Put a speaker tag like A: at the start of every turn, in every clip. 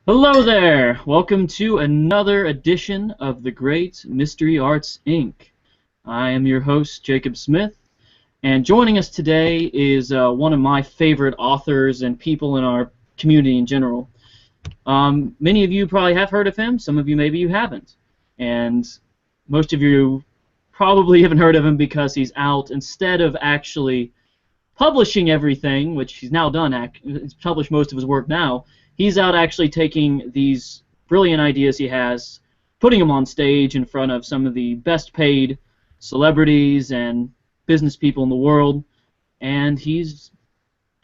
A: Hello there! Welcome to another edition of the Great Mystery Arts Inc. I am your host, Jacob Smith, and joining us today is one of my favorite authors and people in our community in general. Many of you probably have heard of him, some of you maybe you haven't. And most of you probably haven't heard of him because he's out instead of actually publishing everything, which he's now done, he's published most of his work now. He's out actually taking these brilliant ideas he has, putting them on stage in front of some of the best paid celebrities and business people in the world, and he's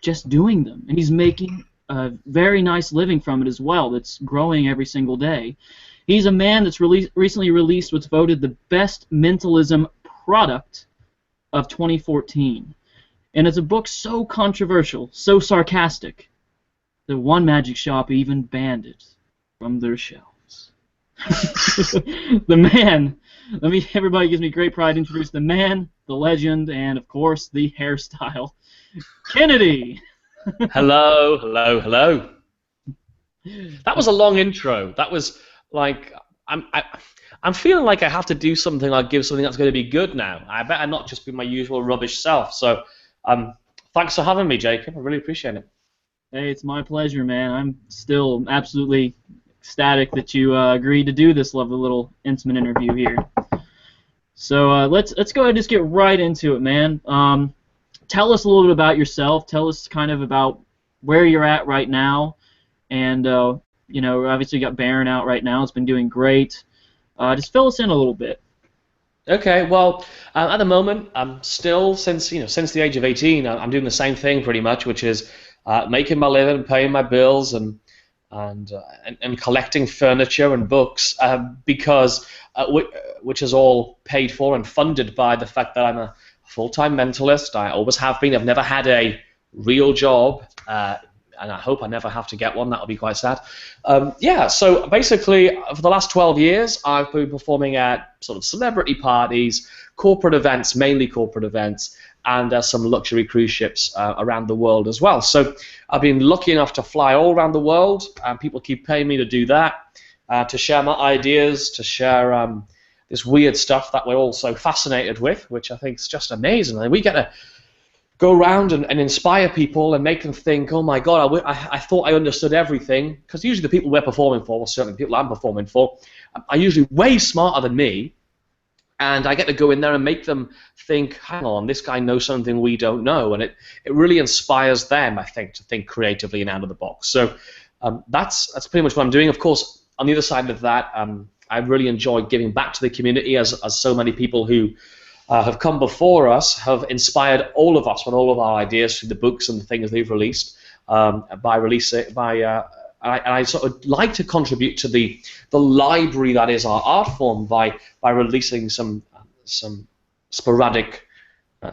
A: just doing them. And he's making a very nice living from it as well that's growing every single day. He's a man that's recently released what's voted the best mentalism product of 2014. And it's a book so controversial, so sarcastic, that one magic shop even banned it from their shelves. The man, everybody gives me great pride to introduce the man, the legend, and of course the hairstyle, Kennedy.
B: Hello, hello, hello. That was a long intro. That was like I'm feeling like I have to do something like give something that's going to be good now. I better not just be my usual rubbish self. So, thanks for having me, Jacob. I really appreciate it.
A: Hey, it's my pleasure, man. I'm still absolutely ecstatic that you agreed to do this lovely little intimate interview here. So let's go ahead and just get right into it, man. Tell us a little bit about yourself. Tell us kind of about where you're at right now, and obviously you got Baron out right now. It's been doing great. Just fill us in a little bit.
B: Okay, well, at the moment, I'm still since the age of 18, I'm doing the same thing pretty much, which is making my living, paying my bills, and collecting furniture and books, which is all paid for and funded by the fact that I'm a full-time mentalist. I always have been. I've never had a real job, and I hope I never have to get one. That'll be quite sad. So basically, for the last 12 years, I've been performing at sort of celebrity parties, corporate events, mainly corporate events, and some luxury cruise ships around the world as well. So I've been lucky enough to fly all around the world, and people keep paying me to do that, to share my ideas, to share this weird stuff that we're all so fascinated with, which I think is just amazing. And we get to go around and inspire people and make them think, oh my God, I thought I understood everything, because usually the people we're performing for, or certainly the people I'm performing for, are usually way smarter than me. And I get to go in there and make them think, hang on, this guy knows something we don't know. And it really inspires them, I think, to think creatively and out of the box. So that's pretty much what I'm doing. Of course, on the other side of that, I really enjoy giving back to the community, as so many people who have come before us have inspired all of us with all of our ideas through the books and the things they've released I sort of like to contribute to the library that is our art form by releasing some sporadic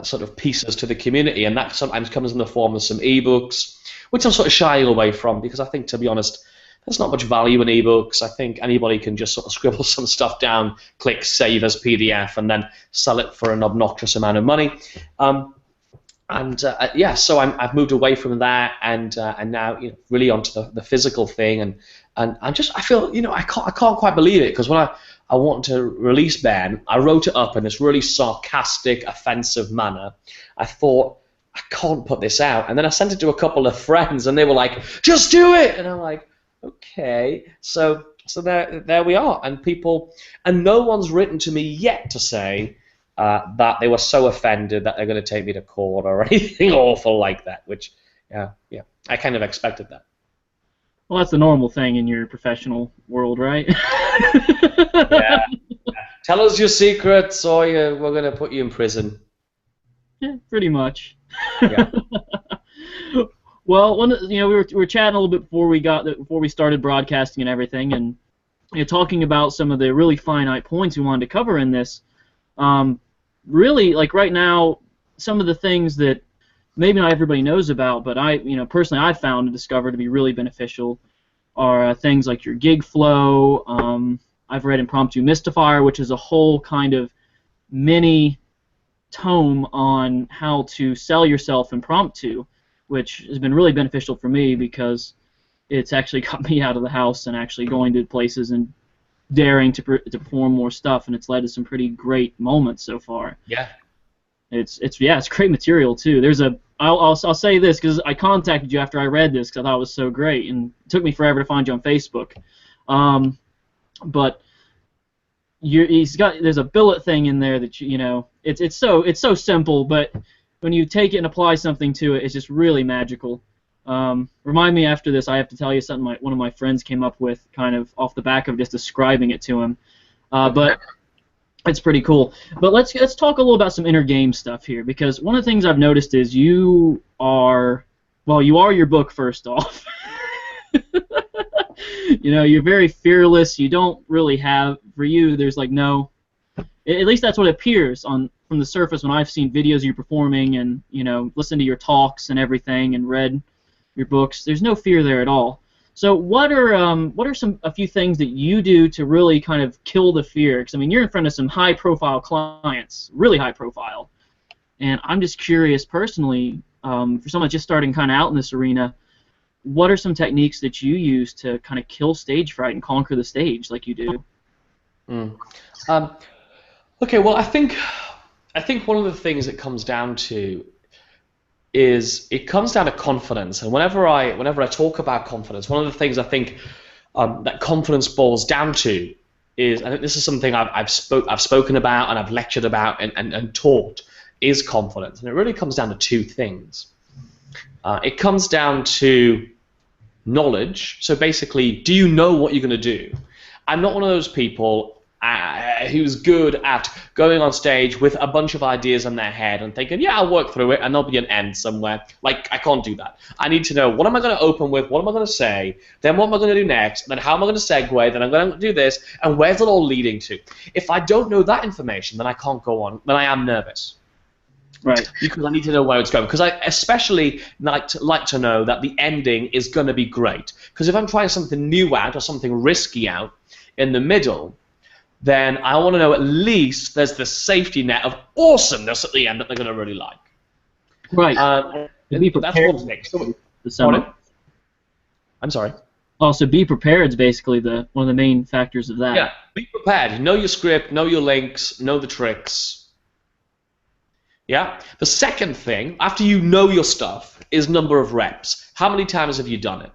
B: sort of pieces to the community, and that sometimes comes in the form of some ebooks, which I'm sort of shying away from, because I think, to be honest, there's not much value in ebooks. I think anybody can just sort of scribble some stuff down, click save as PDF, and then sell it for an obnoxious amount of money. So I've moved away from that, and now really onto the physical thing, and I feel I can't quite believe it, because when I wanted to release Ben, I wrote it up in this really sarcastic, offensive manner. I thought, I can't put this out, and then I sent it to a couple of friends, and they were like, just do it, and I'm like, okay, so there we are, and no one's written to me yet to say that they were so offended that they're going to take me to court or anything awful like that, which, yeah, I kind of expected that.
A: Well, that's the normal thing in your professional world, right?
B: Yeah. Tell us your secrets, or we're going to put you in prison.
A: Yeah, pretty much.
B: Yeah.
A: Well, we were chatting a little bit before we started broadcasting and everything, and talking about some of the really finite points we wanted to cover in this. Really, like right now, some of the things that maybe not everybody knows about, but personally I've found and discovered to be really beneficial are things like your gig flow. I've read Impromptu Mystifier, which is a whole kind of mini tome on how to sell yourself impromptu, which has been really beneficial for me, because it's actually got me out of the house and actually going to places and daring to perform more stuff, and it's led to some pretty great moments so far.
B: Yeah.
A: It's great material too. I'll say this because I contacted you after I read this because I thought it was so great, and it took me forever to find you on Facebook. But there's a billet thing in there that it's so simple, but when you take it and apply something to it, it's just really magical. Remind me after this, I have to tell you something one of my friends came up with kind of off the back of just describing it to him. But it's pretty cool. But let's talk a little about some inner game stuff here, because one of the things I've noticed is you are your book first off. You're very fearless. You don't really have, for you, there's like no, at least that's what it appears from the surface when I've seen videos of you performing and listened to your talks and everything and read your books. There's no fear there at all. So what are a few things that you do to really kind of kill the fear? Because I mean, you're in front of some high-profile clients, really high-profile, and I'm just curious personally, for someone just starting kind of out in this arena, what are some techniques that you use to kind of kill stage fright and conquer the stage like you do?
B: Okay, well, I think one of the things it comes down to is it comes down to confidence. And whenever I talk about confidence, one of the things I think that confidence boils down to is, I think this is something I've spoken about and I've lectured about and taught, is confidence. And it really comes down to two things. It comes down to knowledge. So basically, do you know what you're going to do? I'm not one of those people who's good at going on stage with a bunch of ideas in their head and thinking, yeah, I'll work through it and there'll be an end somewhere. Like, I can't do that. I need to know, what am I going to open with, what am I going to say, then what am I going to do next, then how am I going to segue, then I'm going to do this, and where's it all leading to? If I don't know that information, then I can't go on, then I am nervous.
A: Right.
B: Because I need to know where it's going. Because I especially like to know that the ending is going to be great. Because if I'm trying something new out or something risky out in the middle, then I want to know at least there's the safety net of awesomeness at the end that they're going to really like.
A: Right.
B: That's one thing. I'm sorry.
A: Also, be prepared is basically one of the main factors of that.
B: Yeah, be prepared. Know your script, know your links, know the tricks. Yeah. The second thing, after you know your stuff, is number of reps. How many times have you done it?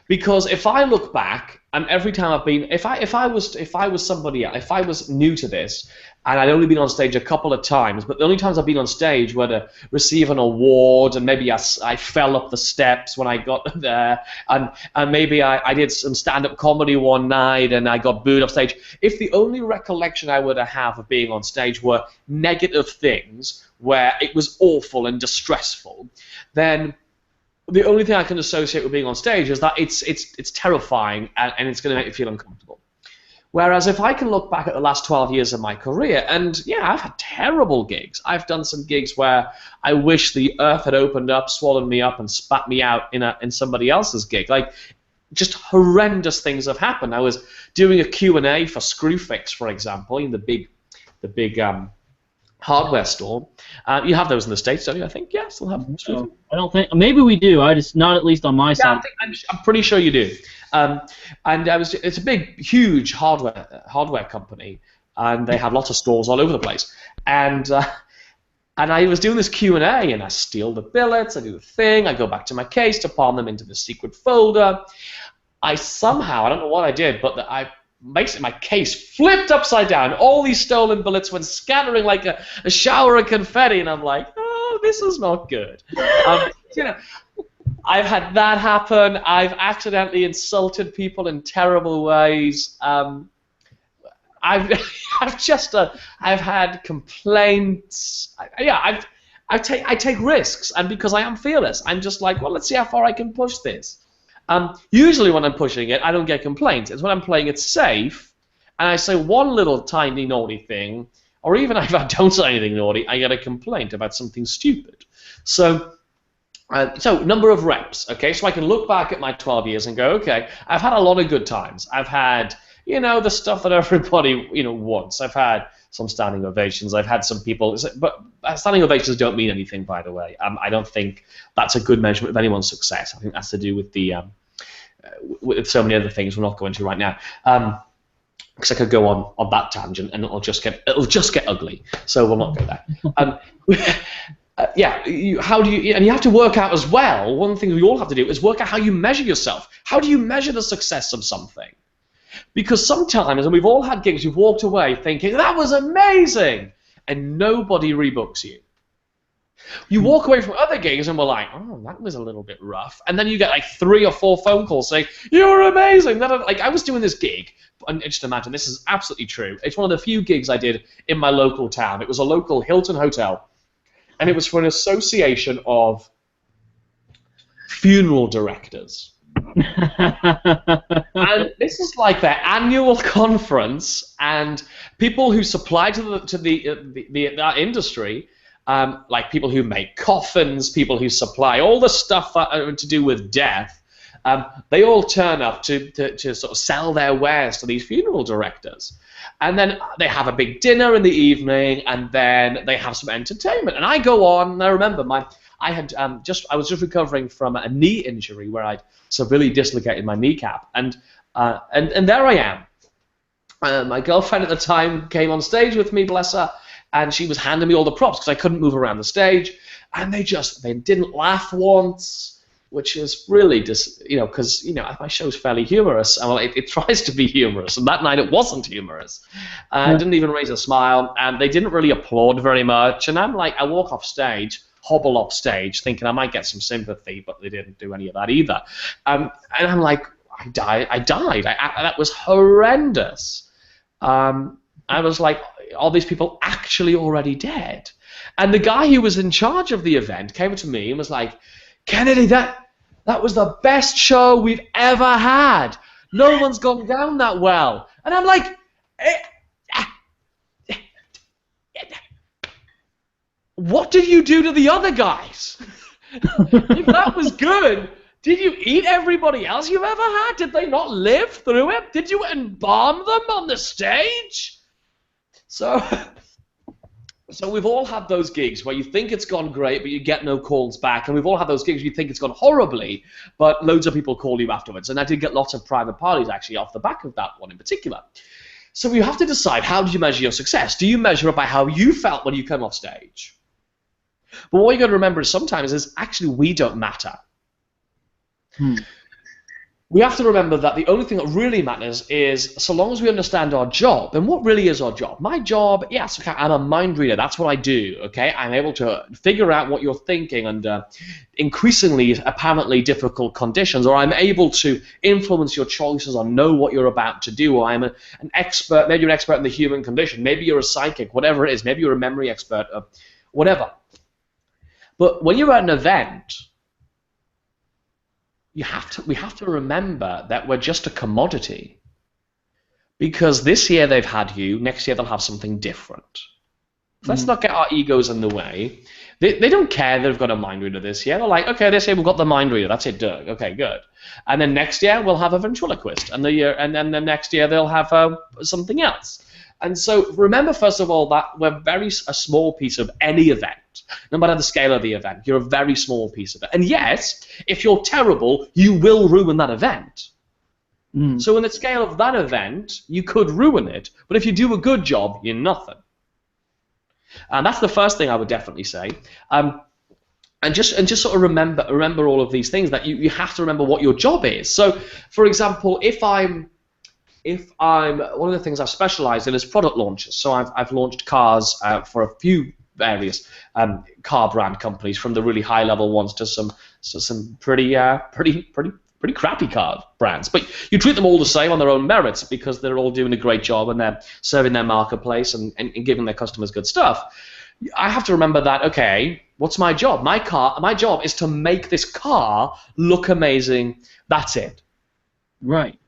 B: Because if I look back, and every time I've been, if I was somebody else, if I was new to this, and I'd only been on stage a couple of times, but the only times I've been on stage were to receive an award, and maybe I fell up the steps when I got there, and maybe I did some stand-up comedy one night and I got booed off stage. If the only recollection I would have of being on stage were negative things, where it was awful and distressful, then the only thing I can associate with being on stage is that it's terrifying and it's going to make me feel uncomfortable. Whereas if I can look back at the last 12 years of my career, and yeah, I've had terrible gigs. I've done some gigs where I wish the earth had opened up, swallowed me up, and spat me out in somebody else's gig. Like, just horrendous things have happened. I was doing a Q&A for Screwfix, for example, in the big hardware store. You have those in the States, don't you? I think, yeah, still have them.
A: So, I don't think, maybe we do. I just, not at least on my side.
B: I'm pretty sure you do. And it's a big, huge hardware company, and they have lots of stores all over the place. And I was doing this Q&A, and I steal the billets, I do the thing, I go back to my case to palm them into the secret folder. I somehow, I don't know what I did, but my case flipped upside down. All these stolen billets went scattering like a shower of confetti, and I'm like, oh, this is not good. I've had that happen. I've accidentally insulted people in terrible ways. I've had complaints. I take risks, and because I am fearless, I'm just like, well, let's see how far I can push this. Usually when I'm pushing it, I don't get complaints. It's when I'm playing it safe, and I say one little tiny naughty thing, or even if I don't say anything naughty, I get a complaint about something stupid. So number of reps, okay? So I can look back at my 12 years and go, okay, I've had a lot of good times. I've had, the stuff that everybody, wants. I've had some standing ovations. I've had some people, but standing ovations don't mean anything, by the way. I don't think that's a good measurement of anyone's success. I think that's to do with with so many other things we're not going to right now. Because I could go on that tangent and it'll just get ugly. So we'll not go there. Yeah, how do you? And you have to work out as well. One thing we all have to do is work out how you measure yourself. How do you measure the success of something? Because sometimes, and we've all had gigs, you've walked away thinking that was amazing, and nobody rebooks you. You walk away from other gigs and we're like, oh, that was a little bit rough. And then you get like 3 or 4 phone calls saying, you're amazing. Like I was doing this gig, and just imagine, this is absolutely true. It's one of the few gigs I did in my local town. It was a local Hilton hotel, and it was for an association of funeral directors. And this is like their annual conference, and people who supply to that industry, like people who make coffins, people who supply all the stuff to do with death, they all turn up to sort of sell their wares to these funeral directors. And then they have a big dinner in the evening, and then they have some entertainment. And I go on, and I remember I was just recovering from a knee injury where I'd severely dislocated my kneecap, and there I am. My girlfriend at the time came on stage with me, bless her, and she was handing me all the props because I couldn't move around the stage, and they didn't laugh once, which is really just, because my show's fairly humorous, and well, it tries to be humorous, and that night it wasn't humorous. I didn't even raise a smile, and they didn't really applaud very much, and I'm like, I walk off stage, hobble off stage, thinking I might get some sympathy, but they didn't do any of that either. And I'm like, I died. That was horrendous. I was like, are these people actually already dead? And the guy who was in charge of the event came to me and was like, Kennedy, that was the best show we've ever had. No one's gone down that well. And I'm like, what did you do to the other guys? If that was good, did you eat everybody else you've ever had? Did they not live through it? Did you embalm them on the stage? So we've all had those gigs where you think it's gone great, but you get no calls back. And we've all had those gigs where you think it's gone horribly, but loads of people call you afterwards. And I did get lots of private parties, actually, off the back of that one in particular. So you have to decide, how do you measure your success? Do you measure it by how you felt when you came off stage? But what you got to remember is sometimes is actually we don't matter. We have to remember that the only thing that really matters is, so long as we understand our job. And what really is our job? My job, yes, okay, I'm a mind reader. That's what I do. Okay, I'm able to figure out what you're thinking under increasingly apparently difficult conditions, or I'm able to influence your choices or know what you're about to do. Or I'm an expert. Maybe you're an expert in the human condition. Maybe you're a psychic. Whatever it is. Maybe you're a memory expert. Whatever. But when you're at an event, we have to remember that we're just a commodity. Because this year they've had you, next year they'll have something different. Let's not get our egos in the way. They don't care they've got a mind reader this year. They're like, okay, this year we've got the mind reader. That's it, Doug. Okay, good. And then next year we'll have a ventriloquist, and then the next year they'll have something else. And so remember, first of all, that we're a small piece of any event. No matter the scale of the event, you're a very small piece of it. And yes, if you're terrible, you will ruin that event. So in the scale of that event, you could ruin it. But if you do a good job, you're nothing. And that's the first thing I would definitely say. And just sort of remember all of these things, that you have to remember what your job is. So, for example, if I'm one of the things I've specialized in is product launches. So I've launched cars for a few various car brand companies, from the really high level ones to some pretty crappy car brands. But you treat them all the same on their own merits, because they're all doing a great job and they're serving their marketplace and giving their customers good stuff. I have to remember that, okay, what's my job? My job is to make this car look amazing. That's it.
A: Right.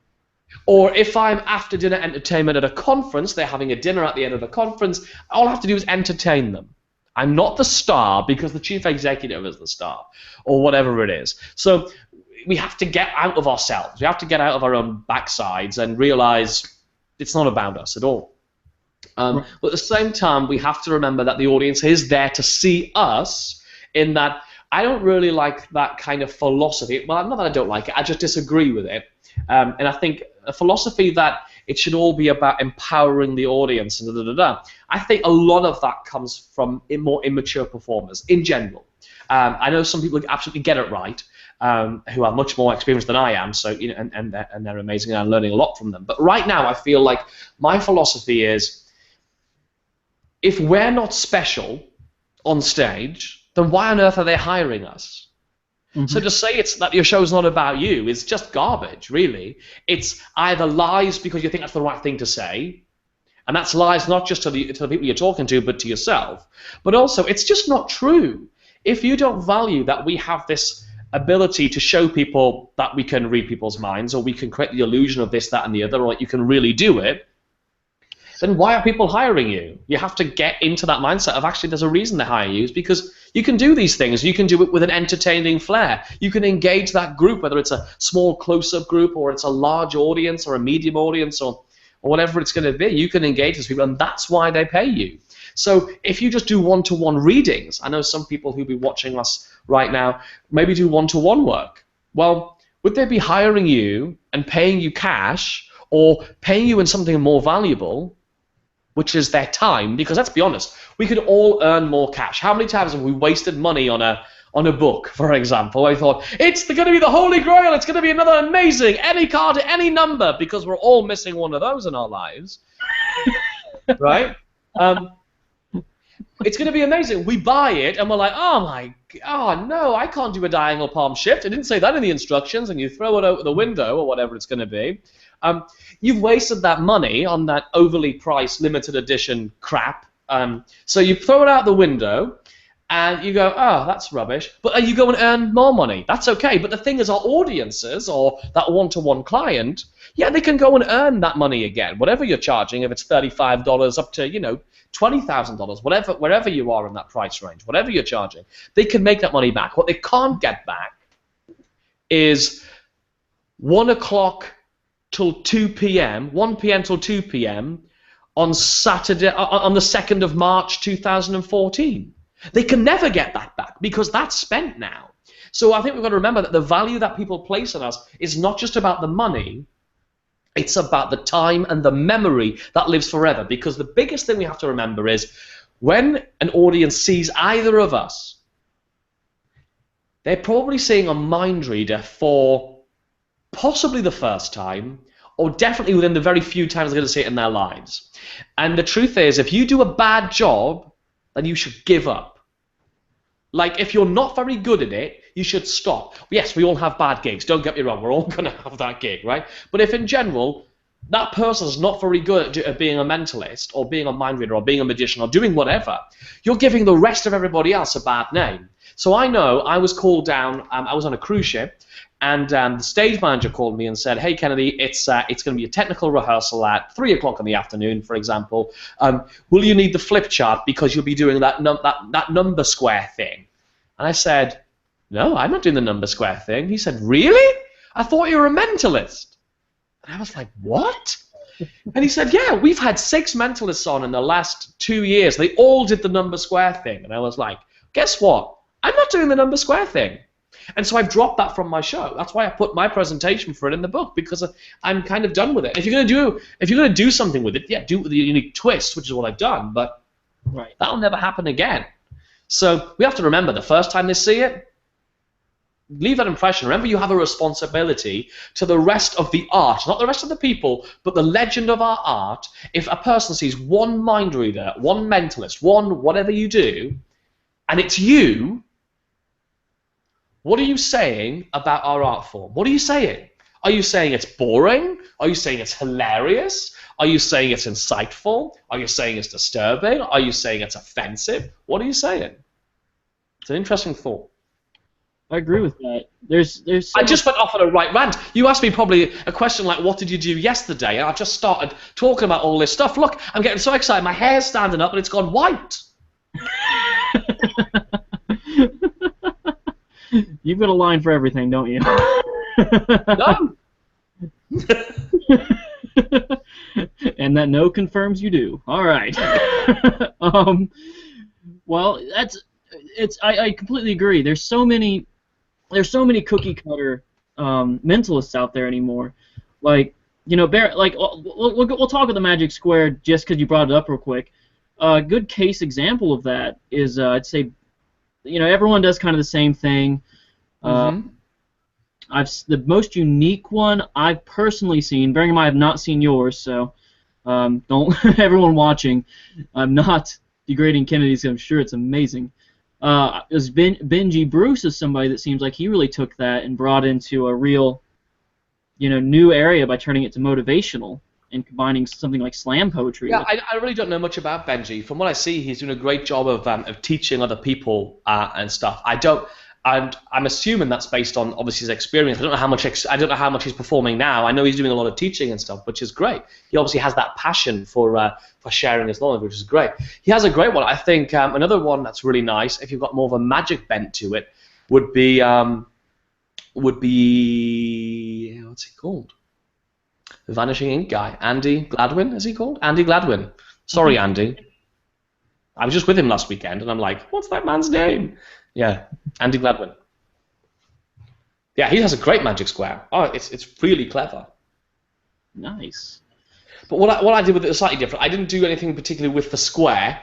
B: Or if I'm after dinner entertainment at a conference, they're having a dinner at the end of the conference, all I have to do is entertain them. I'm not the star because the chief executive is the star, or whatever it is. So we have to get out of ourselves. We have to get out of our own backsides and realize it's not about us at all.
A: Right.
B: But at the same time, we have to remember that the audience is there to see us. In that, I don't really like that kind of philosophy. Well, not that I don't like it, I just disagree with it. And I think a philosophy that it should all be about empowering the audience and I think a lot of that comes from more immature performers in general. I know some people absolutely get it right, who are much more experienced than I am. So and they're amazing, and I'm learning a lot from them. But right now, I feel like my philosophy is, if we're not special on stage, then why on earth are they hiring us? Mm-hmm. So to say it's that your show's not about you is just garbage, really. It's either lies because you think that's the right thing to say, and that's lies not just to the people you're talking to, but to yourself. But also, it's just not true. If you don't value that we have this ability to show people that we can read people's minds, or we can create the illusion of this, that, and the other, or you can really do it, then why are people hiring you? You have to get into that mindset of, actually, there's a reason they hire you. It's because you can do these things. You can do it with an entertaining flair. You can engage that group, whether it's a small close-up group, or it's a large audience, or a medium audience, or whatever it's going to be. You can engage those people, and that's why they pay you. So if you just do one-to-one readings, I know some people who'll be watching us right now maybe do one-to-one work. Well, would they be hiring you and paying you cash, or paying you in something more valuable, which is their time? Because let's be honest, we could all earn more cash. How many times have we wasted money on a book, for example? I thought, it's going to be the Holy Grail, it's going to be another amazing, any card, any number, because we're all missing one of those in our lives, right? It's going to be amazing. We buy it, and we're like, oh no, I can't do a diagonal palm shift. I didn't say that in the instructions, and you throw it out the window, or whatever it's going to be. You've wasted that money on that overly priced limited edition crap. So you throw it out the window, and you go, oh, that's rubbish. But you go and earn more money. That's okay. But the thing is, our audiences, or that one-to-one client, yeah, they can go and earn that money again. Whatever you're charging, if it's $35 up to, $20,000, wherever you are in that price range, whatever you're charging, they can make that money back. What they can't get back is 1 o'clock till 2 p.m., 1 p.m. till 2 p.m. on Saturday, on the 2nd of March 2014. They can never get that back, because that's spent now. So I think we've got to remember that the value that people place on us is not just about the money, it's about the time and the memory that lives forever. Because the biggest thing we have to remember is, when an audience sees either of us, they're probably seeing a mind reader for possibly the first time, or definitely within the very few times they're going to see it in their lives. And the truth is, if you do a bad job, then you should give up. Like, if you're not very good at it, you should stop. Yes, we all have bad gigs, don't get me wrong, we're all going to have that gig, right? But if in general, that person's not very good at being a mentalist, or being a mind reader, or being a magician, or doing whatever, you're giving the rest of everybody else a bad name. So I know I was called down, I was on a cruise ship, and the stage manager called me and said, hey, Kennedy, it's going to be a technical rehearsal at 3 o'clock in the afternoon, for example. Will you need the flip chart, because you'll be doing that number square thing? And I said, no, I'm not doing the number square thing. He said, really? I thought you were a mentalist. And I was like, what? And he said, yeah, we've had 6 mentalists on in the last 2 years. They all did the number square thing. And I was like, guess what? I'm not doing the number square thing. And so I've dropped that from my show. That's why I put my presentation for it in the book, because I'm kind of done with it. If you're going to do something with it, yeah, do it with a unique twist, which is what I've done. But that'll never happen again. So we have to remember, the first time they see it, leave that impression. Remember, you have a responsibility to the rest of the art, not the rest of the people, but the legend of our art. If a person sees one mind reader, one mentalist, one whatever you do, and it's you, what are you saying about our art form? What are you saying? Are you saying it's boring? Are you saying it's hilarious? Are you saying it's insightful? Are you saying it's disturbing? Are you saying it's offensive? What are you saying? It's an interesting thought.
A: I agree with that. There's so
B: I just went off on a right rant. You asked me probably a question like, what did you do yesterday? And I just started talking about all this stuff. Look, I'm getting so excited. My hair's standing up and it's gone white.
A: You've got a line for everything, don't you?
B: No.
A: And that no confirms you do. All right. Well, I completely agree. There's so many cookie cutter mentalists out there anymore. Like, we'll talk about the Magic Square just because you brought it up real quick. A good case example of that is, I'd say, everyone does kind of the same thing.
B: Mm-hmm.
A: The most unique one I've personally seen, bearing in mind I've not seen yours, so don't everyone watching, I'm not degrading Kennedy's. I'm sure it's amazing. Benji Bruce is somebody that seems like he really took that and brought into a real, new area by turning it to motivational and combining something like slam poetry.
B: Yeah, I really don't know much about Benji. From what I see, he's doing a great job of teaching other people and stuff. I'm assuming that's based on obviously his experience. I don't know how much he's performing now. I know he's doing a lot of teaching and stuff, which is great. He obviously has that passion for sharing his knowledge, which is great. He has a great one. I think another one that's really nice, if you've got more of a magic bent to it, would be what's he called? The Vanishing Ink guy, Andy Gladwin. Is he called Andy Gladwin? Sorry, Andy. I was just with him last weekend, and I'm like, what's that man's name? Yeah, Andy Gladwin. Yeah, he has a great magic square. Oh, it's really clever.
A: Nice.
B: But what I did with it was slightly different. I didn't do anything particularly with the square.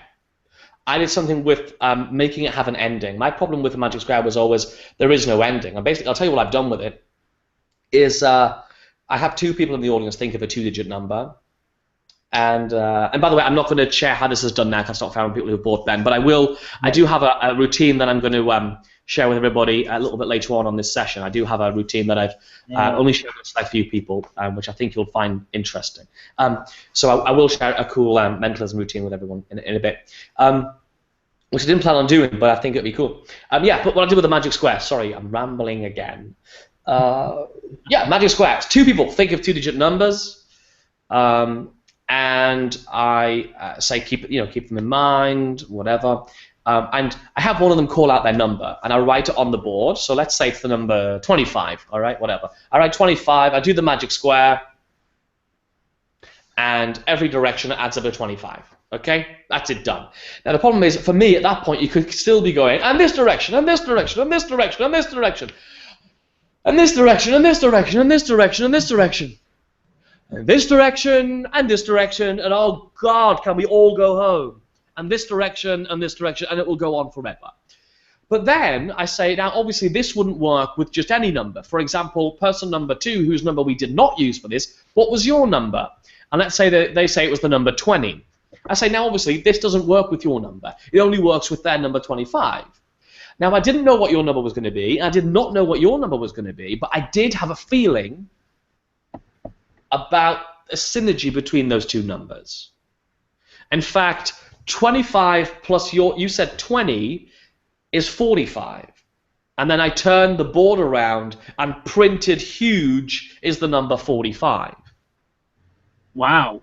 B: I did something with making it have an ending. My problem with the magic square was always there is no ending. And basically, I'll tell you what I've done with it. Is I have two people in the audience think of a two-digit number. And by the way, I'm not going to share how this is done now because it's not fair on people who have bought Ben, but I will. I do have a routine that I'm going to share with everybody a little bit later on this session. I do have a routine that I've only shared with a select few people, which I think you'll find interesting. So I will share a cool mentalism routine with everyone in a bit, which I didn't plan on doing, but I think it'd be cool. Yeah, but what I did with the magic square. Sorry, I'm rambling again. Yeah, magic squares. Two people think of two-digit numbers. And I say keep them in mind, whatever. And I have one of them call out their number, and I write it on the board. So let's say it's the number 25, all right, whatever. I write 25, I do the magic square, and every direction adds up to 25, okay? That's it, done. Now the problem is, for me, at that point, you could still be going, and this direction, and this direction, and this direction, and this direction, and this direction, and this direction, and this direction, and this direction. And this direction, and oh God, can we all go home? And this direction, and it will go on forever. But then I say, now obviously this wouldn't work with just any number. For example, person number 2, whose number we did not use for this, what was your number? And let's say that they say it was the number 20. I say, now obviously this doesn't work with your number. It only works with their number 25. Now I didn't know what your number was going to be, and I did not know what your number was going to be, but I did have a feeling about a synergy between those two numbers. In fact, 25 plus you said 20 is 45. And then I turned the board around and printed huge is the number 45.
A: Wow.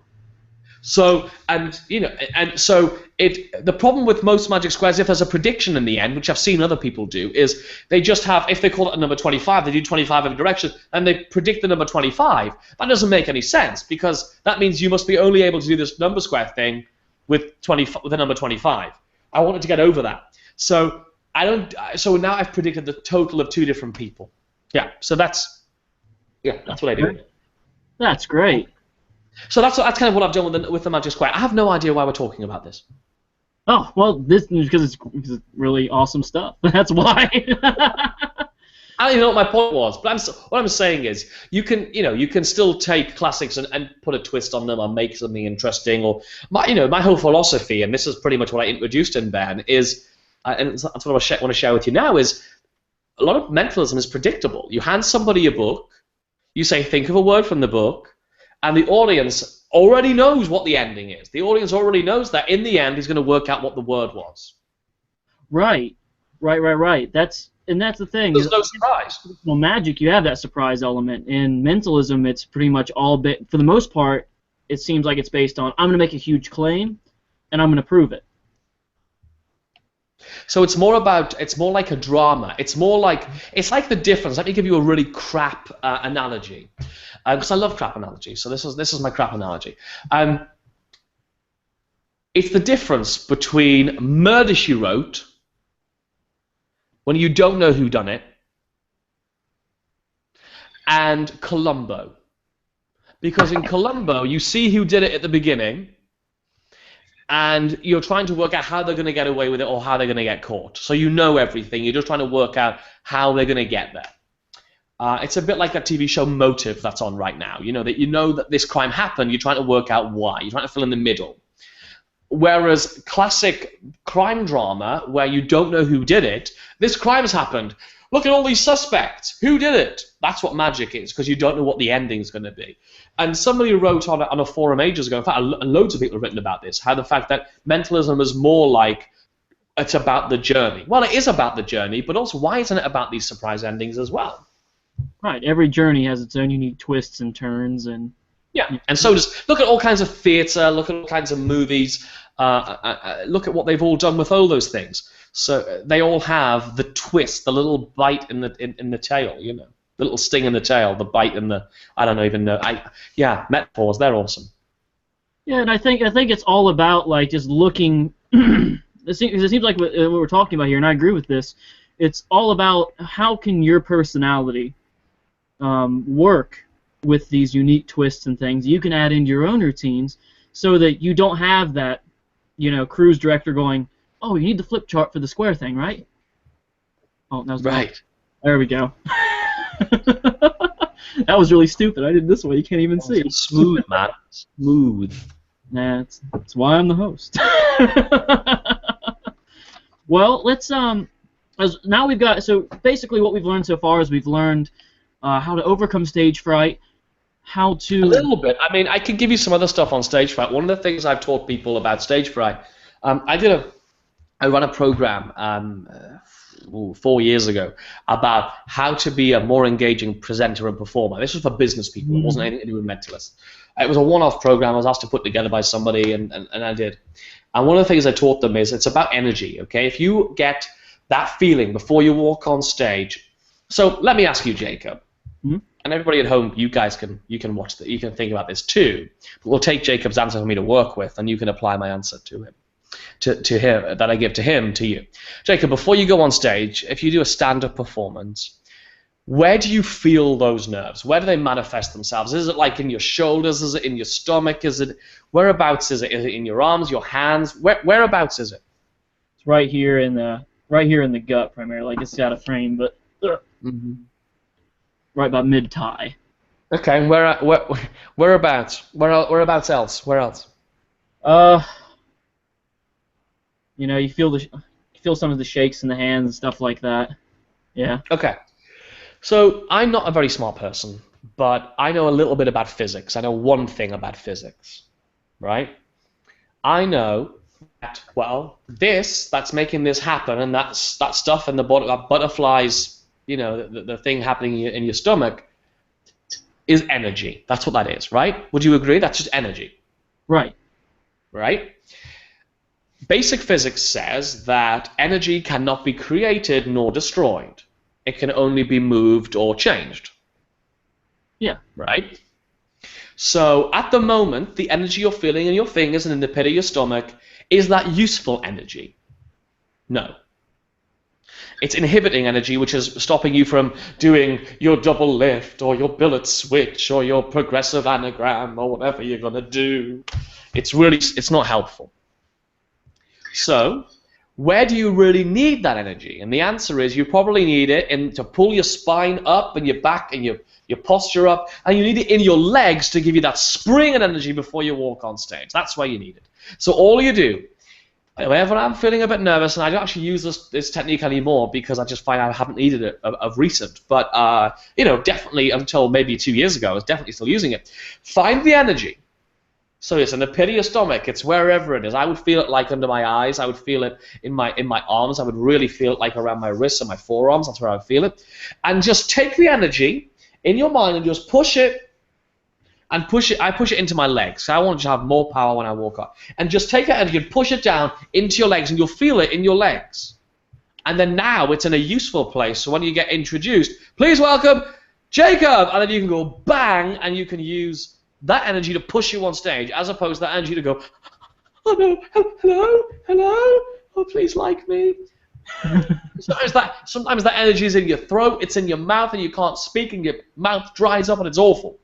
B: So, the problem with most magic squares, if there's a prediction in the end, which I've seen other people do, is they just have, if they call it a number 25, they do 25 every direction, and they predict the number 25. That doesn't make any sense, because that means you must be only able to do this number square thing with the number 25. I wanted to get over that. So now I've predicted the total of two different people. Yeah, so that's what I do.
A: That's great.
B: So that's kind of what I've done with the magic square. I have no idea why we're talking about this.
A: Oh, well, this is because it's really awesome stuff. That's why.
B: I don't even know what my point was, but what I'm saying is you can still take classics and put a twist on them or make something interesting. Or my whole philosophy, and this is pretty much what I introduced in Ben, is and that's what I want to share with you now, is a lot of mentalism is predictable. You hand somebody a book, you say think of a word from the book, and the audience already knows what the ending is. The audience already knows that in the end he's going to work out what the word was. Right.
A: That's the thing.
B: There's no surprise.
A: Well, magic, you have that surprise element. In mentalism, it's pretty much for the most part, it seems like it's based on, I'm going to make a huge claim, and I'm going to prove it.
B: So it's more like a drama. It's like the difference. Let me give you a really crap analogy, because I love crap analogies. So this is my crap analogy. It's the difference between Murder, She Wrote, when you don't know who done it, and Columbo. Because in Columbo, you see who did it at the beginning, and you're trying to work out how they're going to get away with it or how they're going to get caught. So you know everything. You're just trying to work out how they're going to get there. It's a bit like that TV show Motive that's on right now. You know that this crime happened. You're trying to work out why. You're trying to fill in the middle. Whereas classic crime drama, where you don't know who did it, this crime's happened. Look at all these suspects. Who did it? That's what magic is, because you don't know what the ending's going to be. And somebody wrote on a forum ages ago, in fact, loads of people have written about this, how the fact that mentalism is more like it's about the journey. Well, it is about the journey, but also why isn't it about these surprise endings as well?
A: Right. Every journey has its own unique twists and turns, and
B: yeah. And so just look at all kinds of theatre, look at all kinds of movies, look at what they've all done with all those things. So they all have the twist, the little bite in the tail, you know, the little sting in the tail, the bite in the, I don't even know. Metaphors, they're awesome.
A: Yeah, and I think it's all about like just looking. It seems like what we're talking about here, and I agree with this. It's all about how can your personality work with these unique twists and things you can add into your own routines, so that you don't have that, you know, cruise director going, oh, you need the flip chart for the square thing, right? Oh, that was
B: right.
A: There we go. That was really stupid. I did this way. You can't even see.
B: Smooth, man. Smooth.
A: Nah, that's why I'm the host. Well, let's now we've got, so basically what we've learned so far is we've learned how to overcome stage fright, how to...
B: A little bit. I mean, I could give you some other stuff on stage fright. One of the things I've taught people about stage fright, I run a program 4 years ago about how to be a more engaging presenter and performer. This was for business people. It wasn't anything to do with mentalists. It was a one-off program I was asked to put together by somebody, and I did. And one of the things I taught them is it's about energy, okay? If you get that feeling before you walk on stage. So let me ask you, Jacob, and everybody at home, you can watch that, you can think about this too. But we'll take Jacob's answer for me to work with, and you can apply my answer to him. To him, that I give to him, to you. Jacob, before you go on stage, if you do a stand-up performance, where do you feel those nerves? Where do they manifest themselves? Is it like in your shoulders? Is it in your stomach? Whereabouts is it? Is it in your arms, your hands? Whereabouts is it?
A: It's right here in the gut primarily. Like it's out of frame, but right about mid-thigh.
B: Okay, whereabouts? Whereabouts else? Where else?
A: You know, you feel some of the shakes in the hands and stuff like that. Yeah.
B: Okay. So I'm not a very smart person, but I know a little bit about physics. I know one thing about physics, right? I know that, well, that's making this happen, and that stuff in the butterflies, you know, the thing happening in your stomach is energy. That's what that is, right? Would you agree? That's just energy.
A: Right.
B: Right? Basic physics says that energy cannot be created nor destroyed. It can only be moved or changed.
A: Yeah.
B: Right? So at the moment, the energy you're feeling in your fingers and in the pit of your stomach, is that useful energy? No. It's inhibiting energy, which is stopping you from doing your double lift or your billet switch or your progressive anagram or whatever you're going to do. It's not helpful. So, where do you really need that energy? And the answer is you probably need it to pull your spine up and your back and your posture up, and you need it in your legs to give you that spring and energy before you walk on stage. That's where you need it. So all you do, whenever I'm feeling a bit nervous, and I don't actually use this technique anymore because I just find I haven't needed it of recent, but definitely until maybe 2 years ago, I was definitely still using it. Find the energy. So it's in the pit of your stomach. It's wherever it is. I would feel it like under my eyes. I would feel it in my arms. I would really feel it like around my wrists and my forearms. That's where I would feel it. And just take the energy in your mind and just push it. And push it. I push it into my legs. So I want to have more power when I walk up. And just take that energy and push it down into your legs, and you'll feel it in your legs. and then now it's in a useful place. So when you get introduced, please welcome Jacob, and then you can go bang, and you can use that energy to push you on stage, as opposed to that energy to go, oh no, hello, oh please like me. Sometimes that energy is in your throat, it's in your mouth, and you can't speak, and your mouth dries up, and it's awful.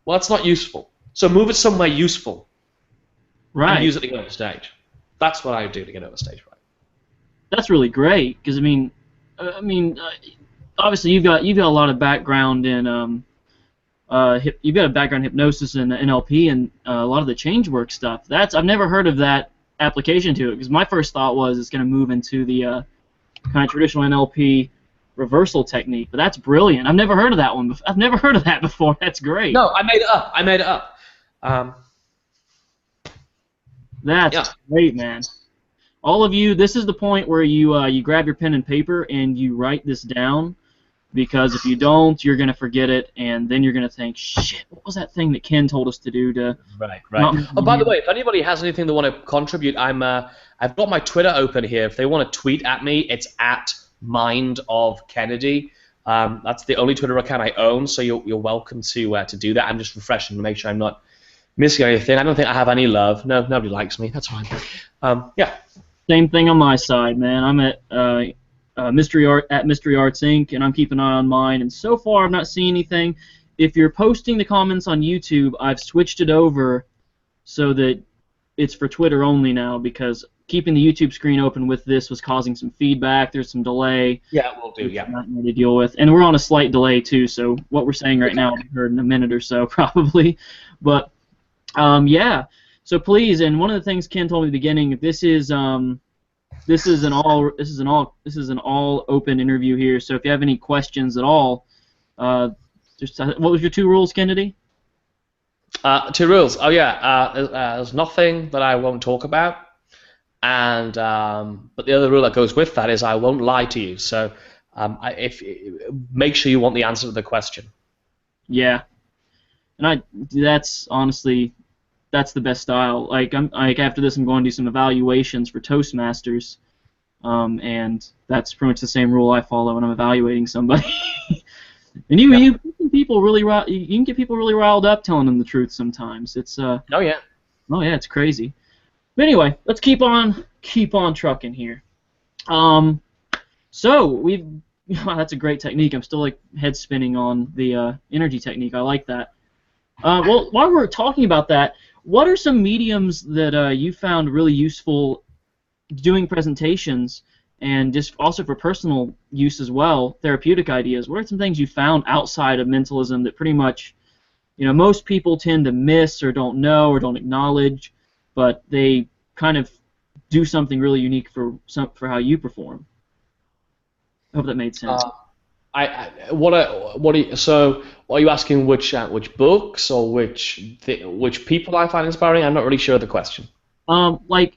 B: Well, that's not useful. So move it somewhere useful,
A: Right.
B: and use it to get on stage. That's what I do to get on stage, right?
A: That's really great, because obviously you've got a lot of background in you've got a background in hypnosis and NLP and a lot of the change work stuff. I've never heard of that application to it, because my first thought was it's going to move into the kind of traditional NLP reversal technique. But that's brilliant. I've never heard of that one before. I've never heard of that before. That's great.
B: No, I made it up.
A: That's great, man. All of you, this is the point where you grab your pen and paper and you write this down, because if you don't, you're going to forget it, and then you're going to think, shit, what was that thing that Ken told us to do to...
B: Right. Oh, by the way, if anybody has anything they want to contribute, I've got my Twitter open here. If they want to tweet at me, it's at @MindOfKennedy. That's the only Twitter account I own, so you're welcome to do that. I'm just refreshing to make sure I'm not missing anything. I don't think I have any love. No, nobody likes me. That's fine. Yeah.
A: Same thing on my side, man. I'm at Mystery Arts Inc., and I'm keeping an eye on mine. And so far, I've not seen anything. If you're posting the comments on YouTube, I've switched it over so that it's for Twitter only now, because keeping the YouTube screen open with this was causing some feedback. There's some delay.
B: Yeah, we'll do. Yeah.
A: Not easy to deal with, and we're on a slight delay too. So what we're saying right now will be heard in a minute or so, probably. But yeah. So please, and one of the things Ken told me at the beginning, this is an all open interview here. So if you have any questions at all, just what was your 2 rules, Kennedy?
B: 2 rules. Oh yeah. There's nothing that I won't talk about, and but the other rule that goes with that is I won't lie to you. So make sure you want the answer to the question.
A: Yeah, and that's honestly. That's the best style. Like after this, I'm going to do some evaluations for Toastmasters, and that's pretty much the same rule I follow when I'm evaluating somebody. And you can people really you can get people really riled up telling them the truth sometimes. It's oh yeah, it's crazy. But anyway, let's keep on trucking here. So that's a great technique. I'm still like head spinning on the energy technique. I like that. Well, while we're talking about that, what are some mediums that you found really useful doing presentations, and just also for personal use as well, therapeutic ideas? What are some things you found outside of mentalism that pretty much, most people tend to miss or don't know or don't acknowledge, but they kind of do something really unique for how you perform? I hope that made sense.
B: So are you asking which books or which people I find inspiring? I'm not really sure of the question.
A: Like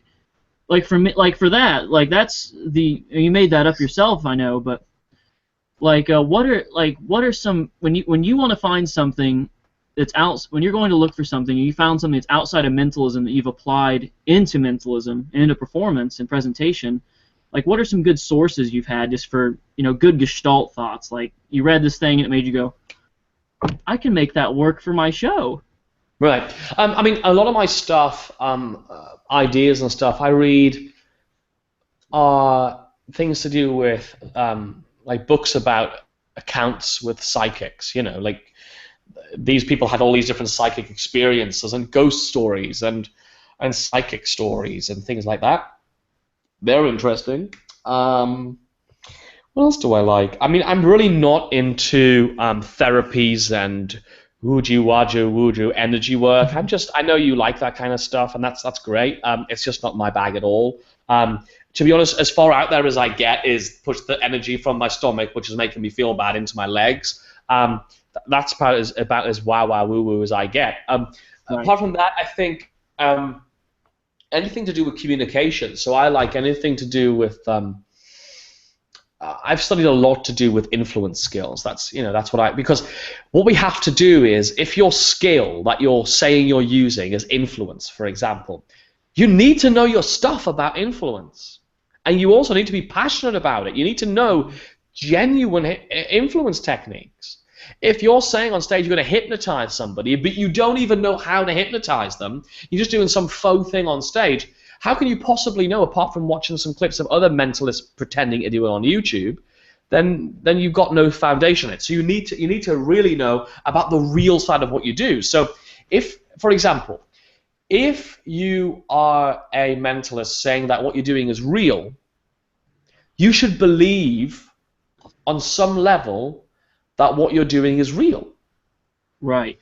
A: for me, for that, that's you made that up yourself, I know, but what are some when you want to find something that's when you're going to look for something and you found something that's outside of mentalism that you've applied into mentalism and into performance and presentation. What are some good sources you've had just for, good gestalt thoughts? Like, you read this thing and it made you go, I can make that work for my show.
B: Right. I mean, a lot of my stuff, ideas and stuff, I read are things to do with, books about accounts with psychics, these people had all these different psychic experiences and ghost stories and psychic stories and things like that. They're interesting. What else do I like? I mean, I'm really not into therapies and woojoo energy work. I know you like that kind of stuff, and that's great. It's just not my bag at all. To be honest, as far out there as I get is push the energy from my stomach, which is making me feel bad, into my legs. That's about as wow woo woo as I get. Right. Apart from that, I think anything to do with communication. So I like anything to do with. I've studied a lot to do with influence skills. That's because what we have to do is, if your skill that you're saying you're using is influence, for example, you need to know your stuff about influence. And you also need to be passionate about it. You need to know genuine influence techniques. If you're saying on stage you're going to hypnotize somebody, but you don't even know how to hypnotize them, you're just doing some faux thing on stage, how can you possibly know, apart from watching some clips of other mentalists pretending to do it on YouTube? Then you've got no foundation in it. So you need to really know about the real side of what you do. So if, for example, if you are a mentalist saying that what you're doing is real, you should believe on some level that what you're doing is real.
A: Right.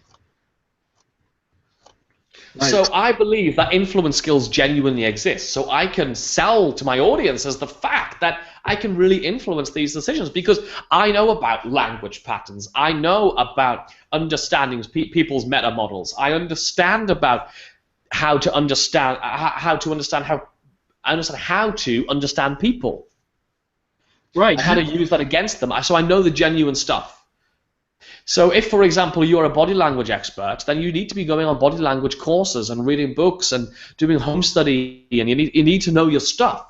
B: So I believe that influence skills genuinely exist. So I can sell to my audiences the fact that I can really influence these decisions because I know about language patterns. I know about understanding people's meta models. I understand about how to understand people.
A: Right.
B: And how to use that against them. So I know the genuine stuff. So if, for example, you're a body language expert, then you need to be going on body language courses and reading books and doing home study, and you need to know your stuff.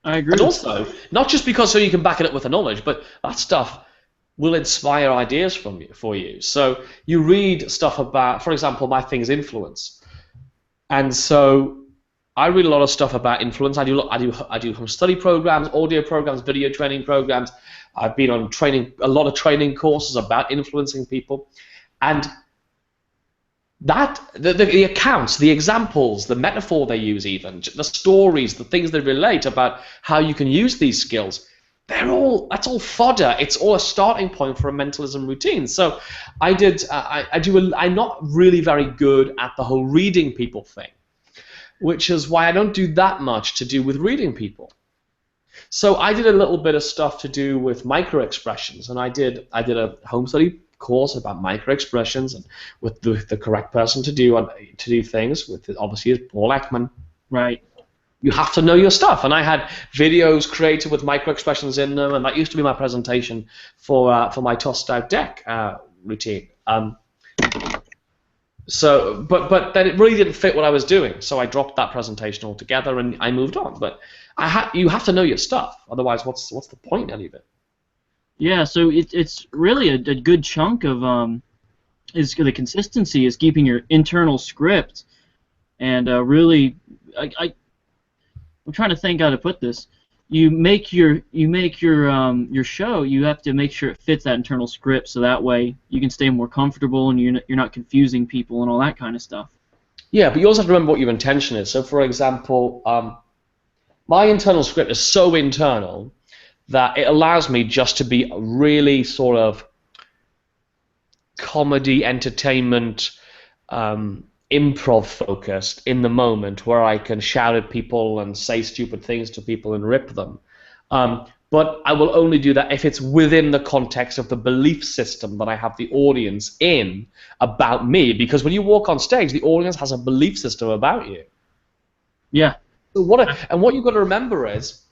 A: I agree.
B: And also, not just because so you can back it up with the knowledge, but that stuff will inspire ideas for you. So you read stuff about, for example, my thing is influence, and so I read a lot of stuff about influence. I do home study programs, audio programs, video training programs. I've been on a lot of training courses about influencing people, and that the accounts, the examples, the metaphor they use, even the stories, the things they relate about how you can use these skills, that's all fodder. It's all a starting point for a mentalism routine. So I'm not really very good at the whole reading people thing, which is why I don't do that much to do with reading people. So I did a little bit of stuff to do with micro-expressions, and I did a home study course about micro-expressions and with the correct person to do things with, obviously, is Paul Ekman.
A: Right.
B: You have to know your stuff, and I had videos created with micro-expressions in them, and that used to be my presentation for my tossed out deck routine. So, but then it really didn't fit what I was doing, so I dropped that presentation altogether and I moved on. But you have to know your stuff, otherwise, what's the point in any of it?
A: Yeah, so it's really a good chunk of is the consistency is keeping your internal script, and really, I'm trying to think how to put this. You make your show. You have to make sure it fits that internal script, so that way you can stay more comfortable and you're not confusing people and all that kind of stuff.
B: Yeah, but you also have to remember what your intention is. So, for example, my internal script is so internal that it allows me just to be really sort of comedy, entertainment, improv focused in the moment, where I can shout at people and say stupid things to people and rip them. But I will only do that if it's within the context of the belief system that I have the audience in about me. Because when you walk on stage, the audience has a belief system about you.
A: Yeah.
B: So what you've got to remember is,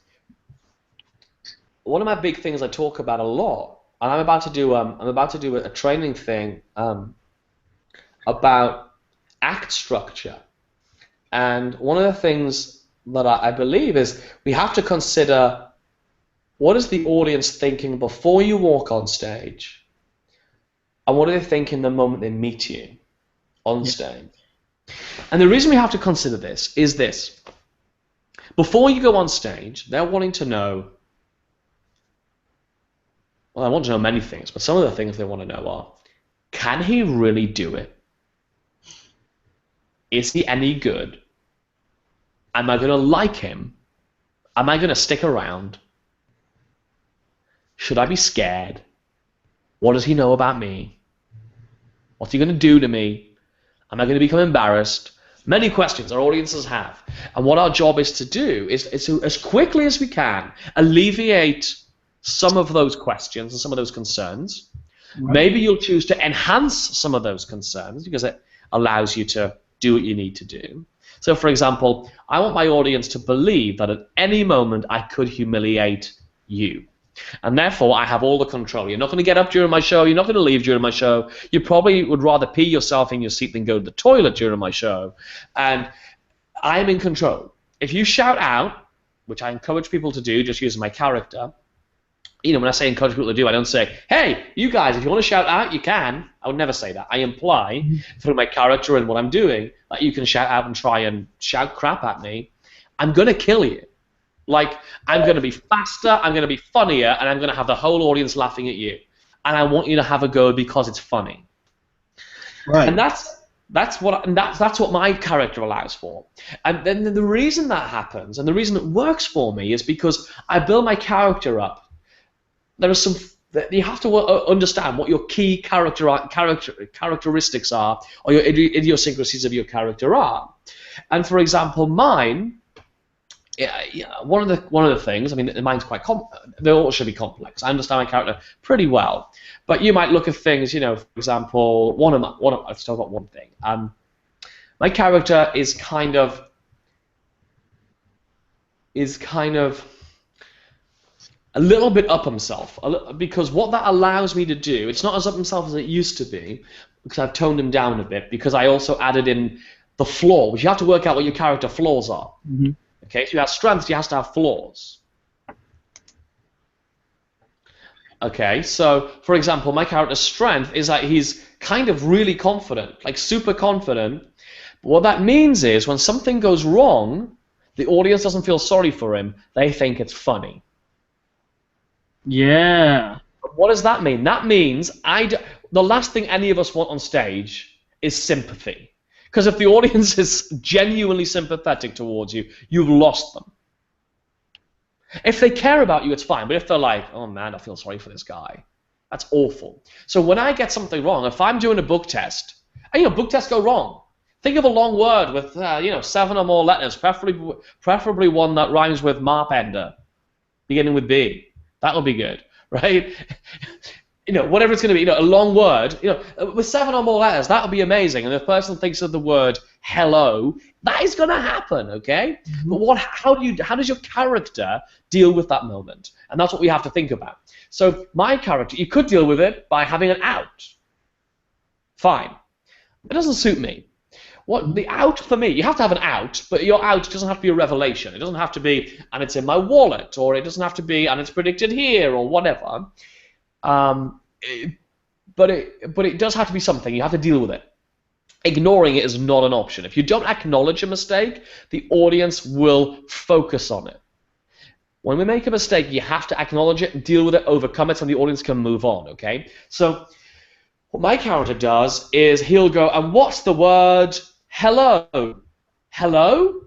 B: one of my big things I talk about a lot, and I'm about to do a training thing about act structure. And one of the things that I believe is we have to consider, what is the audience thinking before you walk on stage, and what do they think in the moment they meet you on stage? And the reason we have to consider this is this. Before you go on stage, they're wanting to know, well, I want to know many things, but some of the things they want to know are, can he really do it? Is he any good? Am I going to like him? Am I going to stick around? Should I be scared? What does he know about me? What's he going to do to me? Am I going to become embarrassed? Many questions our audiences have. And what our job is to do is to, as quickly as we can, alleviate some of those questions and some of those concerns. Right. Maybe you'll choose to enhance some of those concerns because it allows you to do what you need to do. So, for example, I want my audience to believe that at any moment I could humiliate you. And therefore, I have all the control. You're not going to get up during my show. You're not going to leave during my show. You probably would rather pee yourself in your seat than go to the toilet during my show. And I'm in control. if you shout out, which I encourage people to do, just using my character. When I say encourage people to do, I don't say, hey, you guys, if you want to shout out, you can. I would never say that. I imply through my character and what I'm doing that you can shout out and try and shout crap at me. I'm going to kill you. Like, I'm going to be faster, I'm going to be funnier, and I'm going to have the whole audience laughing at you. And I want you to have a go because it's funny.
A: Right.
B: And that's what my character allows for. And then the reason that happens, and the reason it works for me, is because I build my character up. There are some. You have to understand what your key characteristics are, or your idiosyncrasies of your character are. And for example, mine. One of the things. I mean, mine's quite they all should be complex. I understand my character pretty well, but you might look at things. For example, let's talk about one thing. My character is kind of a little bit up himself, because what that allows me to do, it's not as up himself as it used to be, because I've toned him down a bit, because I also added in the flaw, which you have to work out what your character flaws are. Mm-hmm. Okay, so you have strengths, you have to have flaws. Okay, so for example, my character's strength is that he's kind of really confident, like super confident. But what that means is when something goes wrong, the audience doesn't feel sorry for him, they think it's funny.
A: Yeah.
B: What does that mean? That means the last thing any of us want on stage is sympathy. Because if the audience is genuinely sympathetic towards you, you've lost them. If they care about you, it's fine. But if they're like, oh man, I feel sorry for this guy, that's awful. So when I get something wrong, if I'm doing a book test, and book tests go wrong. Think of a long word with 7 or more letters, preferably one that rhymes with Marpender, beginning with B. That'll be good, right? Whatever it's going to be, a long word, with 7 or more letters, that'll be amazing. And if the person thinks of the word hello, that is going to happen, okay? Mm-hmm. But how does your character deal with that moment? And that's what we have to think about. So my character, you could deal with it by having an out. Fine. It doesn't suit me. The out for me, you have to have an out, but your out doesn't have to be a revelation. It doesn't have to be, and it's in my wallet, or it doesn't have to be, and it's predicted here, or whatever. But it does have to be something. You have to deal with it. Ignoring it is not an option. If you don't acknowledge a mistake, the audience will focus on it. When we make a mistake, you have to acknowledge it, deal with it, overcome it, so the audience can move on, okay? So what my character does is he'll go, and what's the word? Hello. Hello?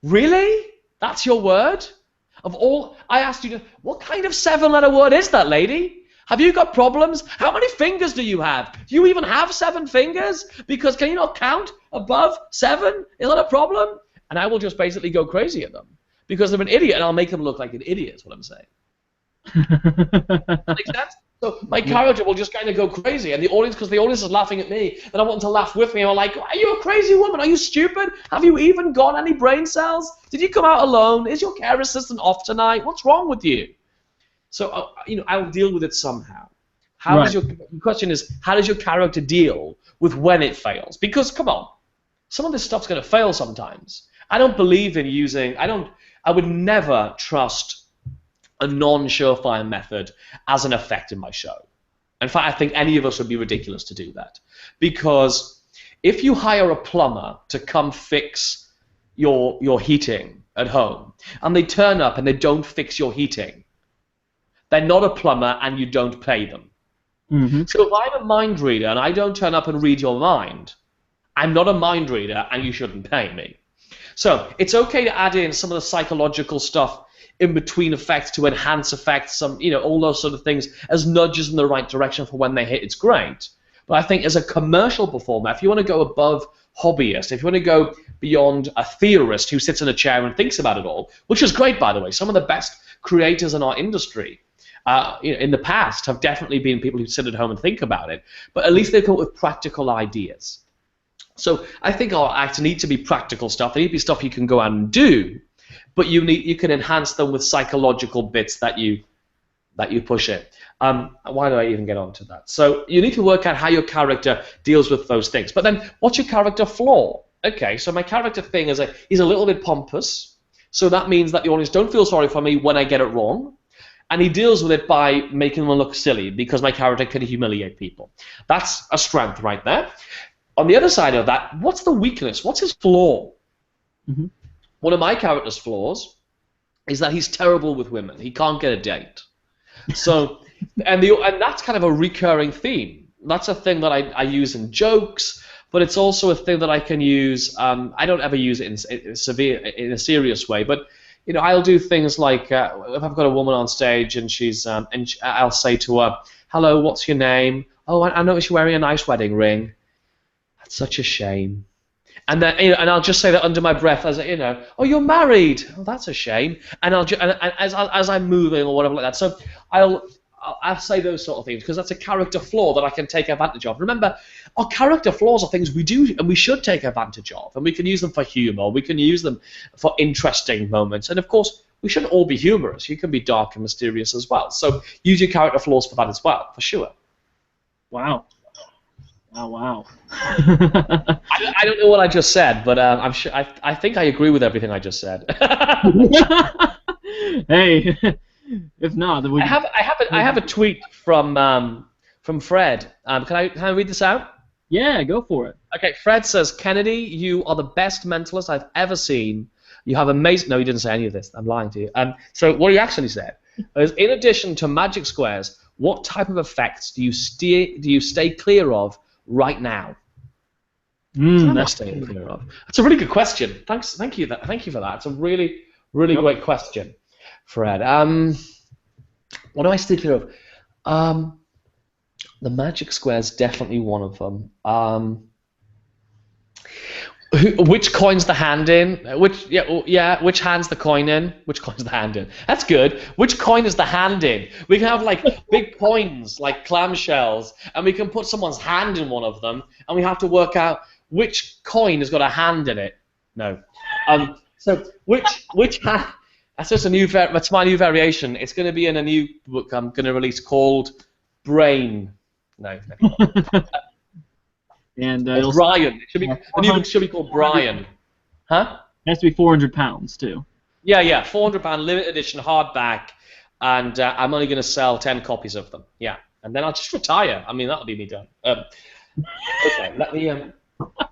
B: Really? That's your word? I asked you, what kind of 7-letter word is that, lady? Have you got problems? How many fingers do you have? Do you even have 7 fingers? Because can you not count above 7? Is that a problem? And I will just basically go crazy at them because they're an idiot, and I'll make them look like an idiot is what I'm saying. That makes sense? So my character will just kind of go crazy, and because the audience is laughing at me, then I want them to laugh with me. I'm like, are you a crazy woman? Are you stupid? Have you even got any brain cells? Did you come out alone? Is your care assistant off tonight? What's wrong with you? So I'll deal with it somehow. The question is, how does your character deal with when it fails? Because come on, some of this stuff's going to fail sometimes. I don't believe in I would never trust a non-surefire method as an effect in my show. In fact, I think any of us would be ridiculous to do that. Because if you hire a plumber to come fix your heating at home, and they turn up and they don't fix your heating, they're not a plumber and you don't pay them. Mm-hmm. So if I'm a mind reader and I don't turn up and read your mind, I'm not a mind reader and you shouldn't pay me. So it's okay to add in some of the psychological stuff in between effects to enhance effects, all those sort of things as nudges in the right direction for when they hit, it's great. But I think as a commercial performer, if you want to go above hobbyist, if you want to go beyond a theorist who sits in a chair and thinks about it all, which is great, by the way, some of the best creators in our industry in the past have definitely been people who sit at home and think about it, but at least they come up with practical ideas. So I think our acts need to be practical stuff. They need to be stuff you can go out and do, but you can enhance them with psychological bits that you push in. Why do I even get onto that? So you need to work out how your character deals with those things. But then, what's your character flaw? Okay, so my character thing is he's a little bit pompous, so that means that the audience don't feel sorry for me when I get it wrong, and he deals with it by making them look silly because my character can humiliate people. That's a strength right there. On the other side of that, what's the weakness? What's his flaw?
A: Mm-hmm.
B: One of my character's flaws is that he's terrible with women. He can't get a date. So, and that's kind of a recurring theme. That's a thing that I use in jokes, but it's also a thing that I can use. I don't ever use it in a serious way, but you know, I'll do things like if I've got a woman on stage and I'll say to her, "Hello, what's your name? Oh, I noticed you're wearing a nice wedding ring. That's such a shame." And then, you know, and I'll just say that under my breath, as you know, "Oh, you're married. Oh, that's a shame." And as I'm moving or whatever like that. So I'll say those sort of things because that's a character flaw that I can take advantage of. Remember, our character flaws are things we do and we should take advantage of, and we can use them for humor. We can use them for interesting moments, and of course, we shouldn't all be humorous. You can be dark and mysterious as well. So use your character flaws for that as well, for sure.
A: Wow. Wow.
B: I don't know what I just said, but I'm sure. I think I agree with everything I just said.
A: Hey, if not, then
B: I have a tweet from Fred. Can I read this out?
A: Yeah, go for it.
B: Okay, Fred says, "Kennedy, you are the best mentalist I've ever seen. You have amazing." No, he didn't say any of this. I'm lying to you. So what he actually said is, in addition to magic squares, what type of effects do you stay clear of right now?
A: That's
B: staying clear of. That's a really good question. Thank you for that. It's a really great question, Fred. What do I stay clear of? The magic square is definitely one of them. Which coin's the hand in? Which hand's the coin in? Which coin's the hand in? That's good. Which coin is the hand in? We can have like big coins, like clamshells, and we can put someone's hand in one of them, and we have to work out which coin has got a hand in it. No. So which hand? That's just that's my new variation. It's going to be in a new book I'm going to release called Brain. No.
A: And
B: Brian. The new book should be called Brian. Huh?
A: It has to be 400 pounds too.
B: Yeah, £400 limited edition hardback, and I'm only going to sell 10 copies of them. Yeah, and then I'll just retire. I mean, that'll be me done. Okay, let me.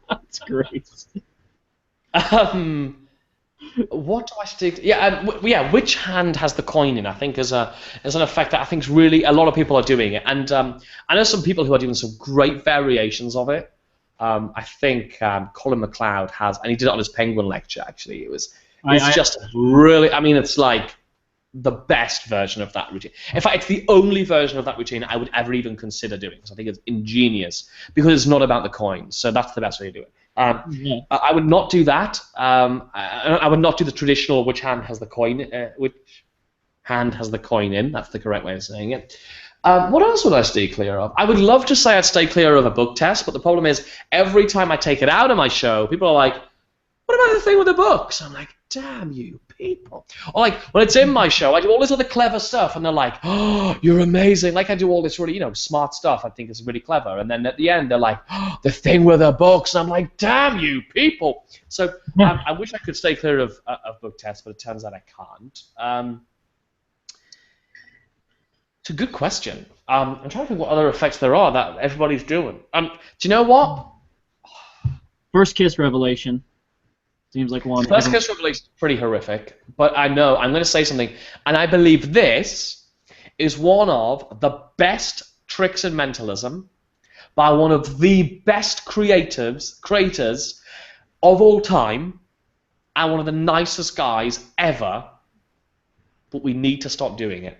A: That's great.
B: What do I stick? Yeah, which hand has the coin in? I think is an effect that I think is really a lot of people are doing it, and I know some people who are doing some great variations of it. I think Colin McLeod has, and he did it on his Penguin lecture. Actually, it's just really. I mean, it's like the best version of that routine. In fact, it's the only version of that routine I would ever even consider doing because I think it's ingenious because it's not about the coins. So that's the best way to do it. I would not do that. I would not do the traditional which hand has the coin in. That's the correct way of saying it. What else would I stay clear of? I would love to say I'd stay clear of a book test, but the problem is every time I take it out of my show, people are like, "What about the thing with the books?" I'm like, "Damn you people!" Or like when it's in my show, I do all this other clever stuff, and they're like, "Oh, you're amazing!" Like I do all this really, smart stuff. I think is really clever, and then at the end, they're like, "Oh, the thing with the books," and I'm like, "Damn you people!" So I wish I could stay clear of book tests, but it turns out I can't. It's a good question. I'm trying to think what other effects there are that everybody's doing. Do you know what?
A: First kiss revelation. Seems like one.
B: First kiss revelation is pretty horrific, but I know I'm going to say something, and I believe this is one of the best tricks in mentalism by one of the best creators of all time, and one of the nicest guys ever. But we need to stop doing it.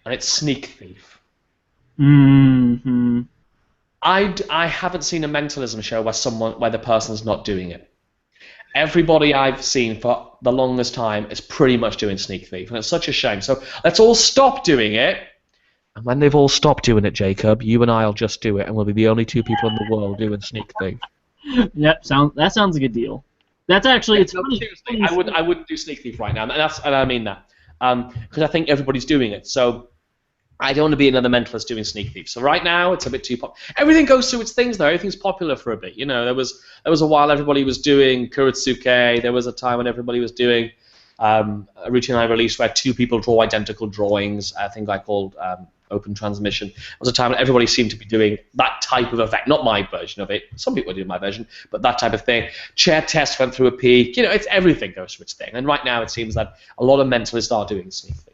B: And it's Sneak Thief.
A: Mm-hmm.
B: I haven't seen a mentalism show where the person's not doing it. Everybody I've seen for the longest time is pretty much doing Sneak Thief, and it's such a shame. So let's all stop doing it. And when they've all stopped doing it, Jacob, you and I'll just do it, and we'll be the only two people in the world doing Sneak Thief.
A: Yep, that sounds like a deal. That's actually it's funny.
B: Seriously, I wouldn't do Sneak Thief right now, and I mean that because I think everybody's doing it. So I don't want to be another mentalist doing Sneak Thief. So right now, it's a bit too popular. Everything goes through its things, though. Everything's popular for a bit. You know, there was a while everybody was doing Kuretsuke. There was a time when everybody was doing a routine I released where two people draw identical drawings. I think I called Open Transmission. There was a time when everybody seemed to be doing that type of effect. Not my version of it. Some people did my version, but that type of thing. Chair Test went through a peak. You know, it's everything goes through its thing. And right now, it seems that a lot of mentalists are doing Sneak Thief.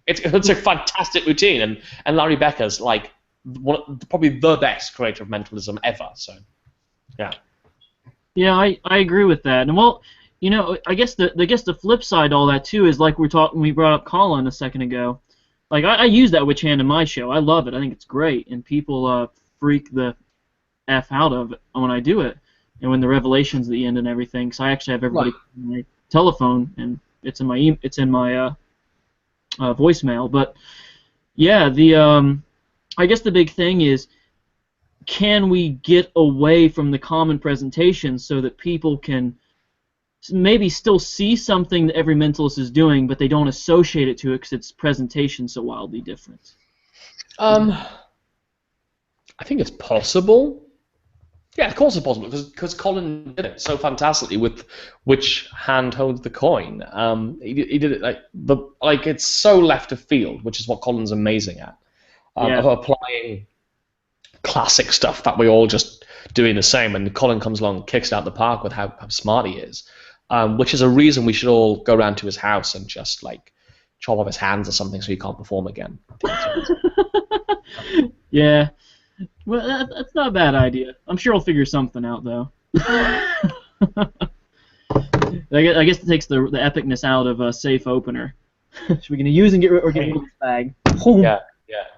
B: It's a fantastic routine, and Larry Becker's like probably the best creator of mentalism ever. So, yeah.
A: Yeah, I agree with that. And well, you know, I guess the flip side to all that too is like we brought up Colin a second ago. Like I use that witch hand in my show. I love it. I think it's great, and people freak the f out of it when I do it, and when the revelations at the end and everything. So I actually have everybody on my telephone, and it's in my voicemail. But yeah, I guess the big thing is, can we get away from the common presentation so that people can maybe still see something that every mentalist is doing, but they don't associate it to it because its presentation so wildly different?
B: I think it's possible. Yeah, of course it's possible, because Colin did it so fantastically with which hand holds the coin. He did it like it's so left of field, which is what Colin's amazing at. Of applying classic stuff that we all just doing the same, and Colin comes along and kicks it out the park with how smart he is, which is a reason we should all go around to his house and just like chop off his hands or something so he can't perform again.
A: Yeah. Well, that's not a bad idea. I'm sure I'll figure something out, though. I guess it takes the epicness out of a safe opener. Should we gonna use and get rid of this bag?
B: Yeah,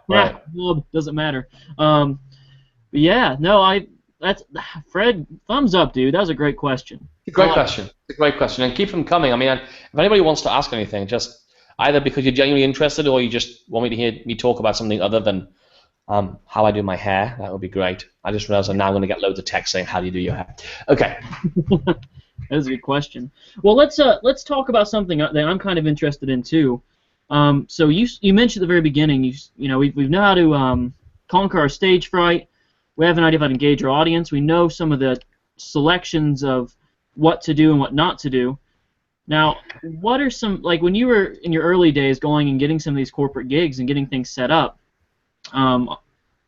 B: right.
A: Doesn't matter. But yeah, no, that's Fred. Thumbs up, dude. That was a great question.
B: It's a great question, and keep them coming. I mean, if anybody wants to ask anything, just either because you're genuinely interested or you just want me to hear me talk about something other than how I do my hair, that would be great. I just realized I'm now going to get loads of text saying, how do you do your hair? Okay.
A: That is a good question. Well, let's talk about something that I'm kind of interested in too. So you mentioned at the very beginning, you know, we know how to conquer our stage fright. We have an idea of how to engage our audience. We know some of the selections of what to do and what not to do. Now, what are some, like when you were in your early days going and getting some of these corporate gigs and getting things set up, I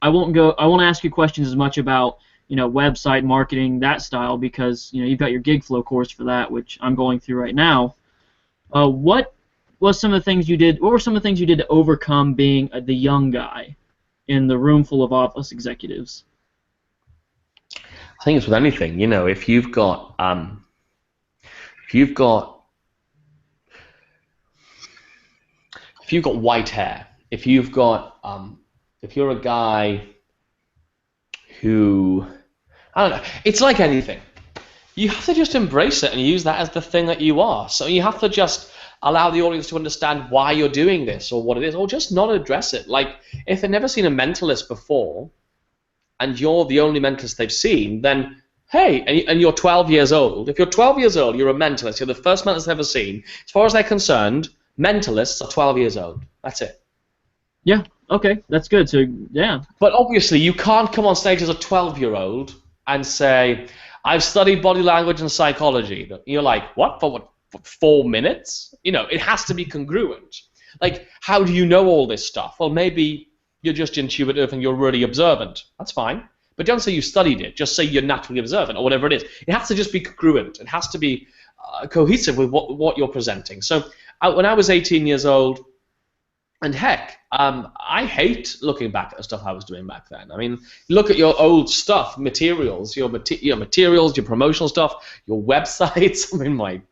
A: won't ask you questions as much about, you know, website marketing, that style, because, you know, you've got your gig flow course for that, which I'm going through right now. What were some of the things you did to overcome being the young guy in the room full of office executives?
B: I think it's with anything, you know, if you've got white hair, if you're a guy who, I don't know, it's like anything. You have to just embrace it and use that as the thing that you are. So you have to just allow the audience to understand why you're doing this or what it is, or just not address it. Like, if they've never seen a mentalist before and you're the only mentalist they've seen, then hey, and you're 12 years old. If you're 12 years old, you're a mentalist. You're the first mentalist they've ever seen. As far as they're concerned, mentalists are 12 years old. That's it.
A: Yeah. Okay, that's good. So, yeah.
B: But obviously, you can't come on stage as a 12-year-old and say, I've studied body language and psychology. You're like, what? For 4 minutes? You know, it has to be congruent. Like, how do you know all this stuff? Well, maybe you're just intuitive and you're really observant. That's fine. But don't say you studied it. Just say you're naturally observant or whatever it is. It has to just be congruent. It has to be cohesive with what you're presenting. So, when I was 18 years old, and heck, I hate looking back at the stuff I was doing back then. I mean, look at your old stuff, materials, your materials, your promotional stuff, your websites. I mean,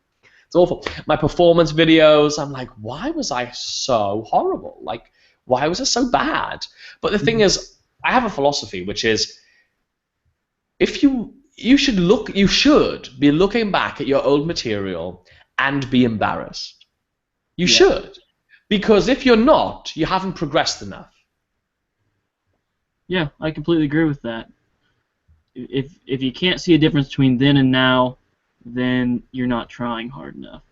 B: it's awful. My performance videos. I'm like, why was I so horrible? Like, why was it so bad? But the thing is, I have a philosophy, which is, if you should be looking back at your old material and be embarrassed. You should. Because if you're not, you haven't progressed enough.
A: Yeah, I completely agree with that. If you can't see a difference between then and now, then you're not trying hard enough.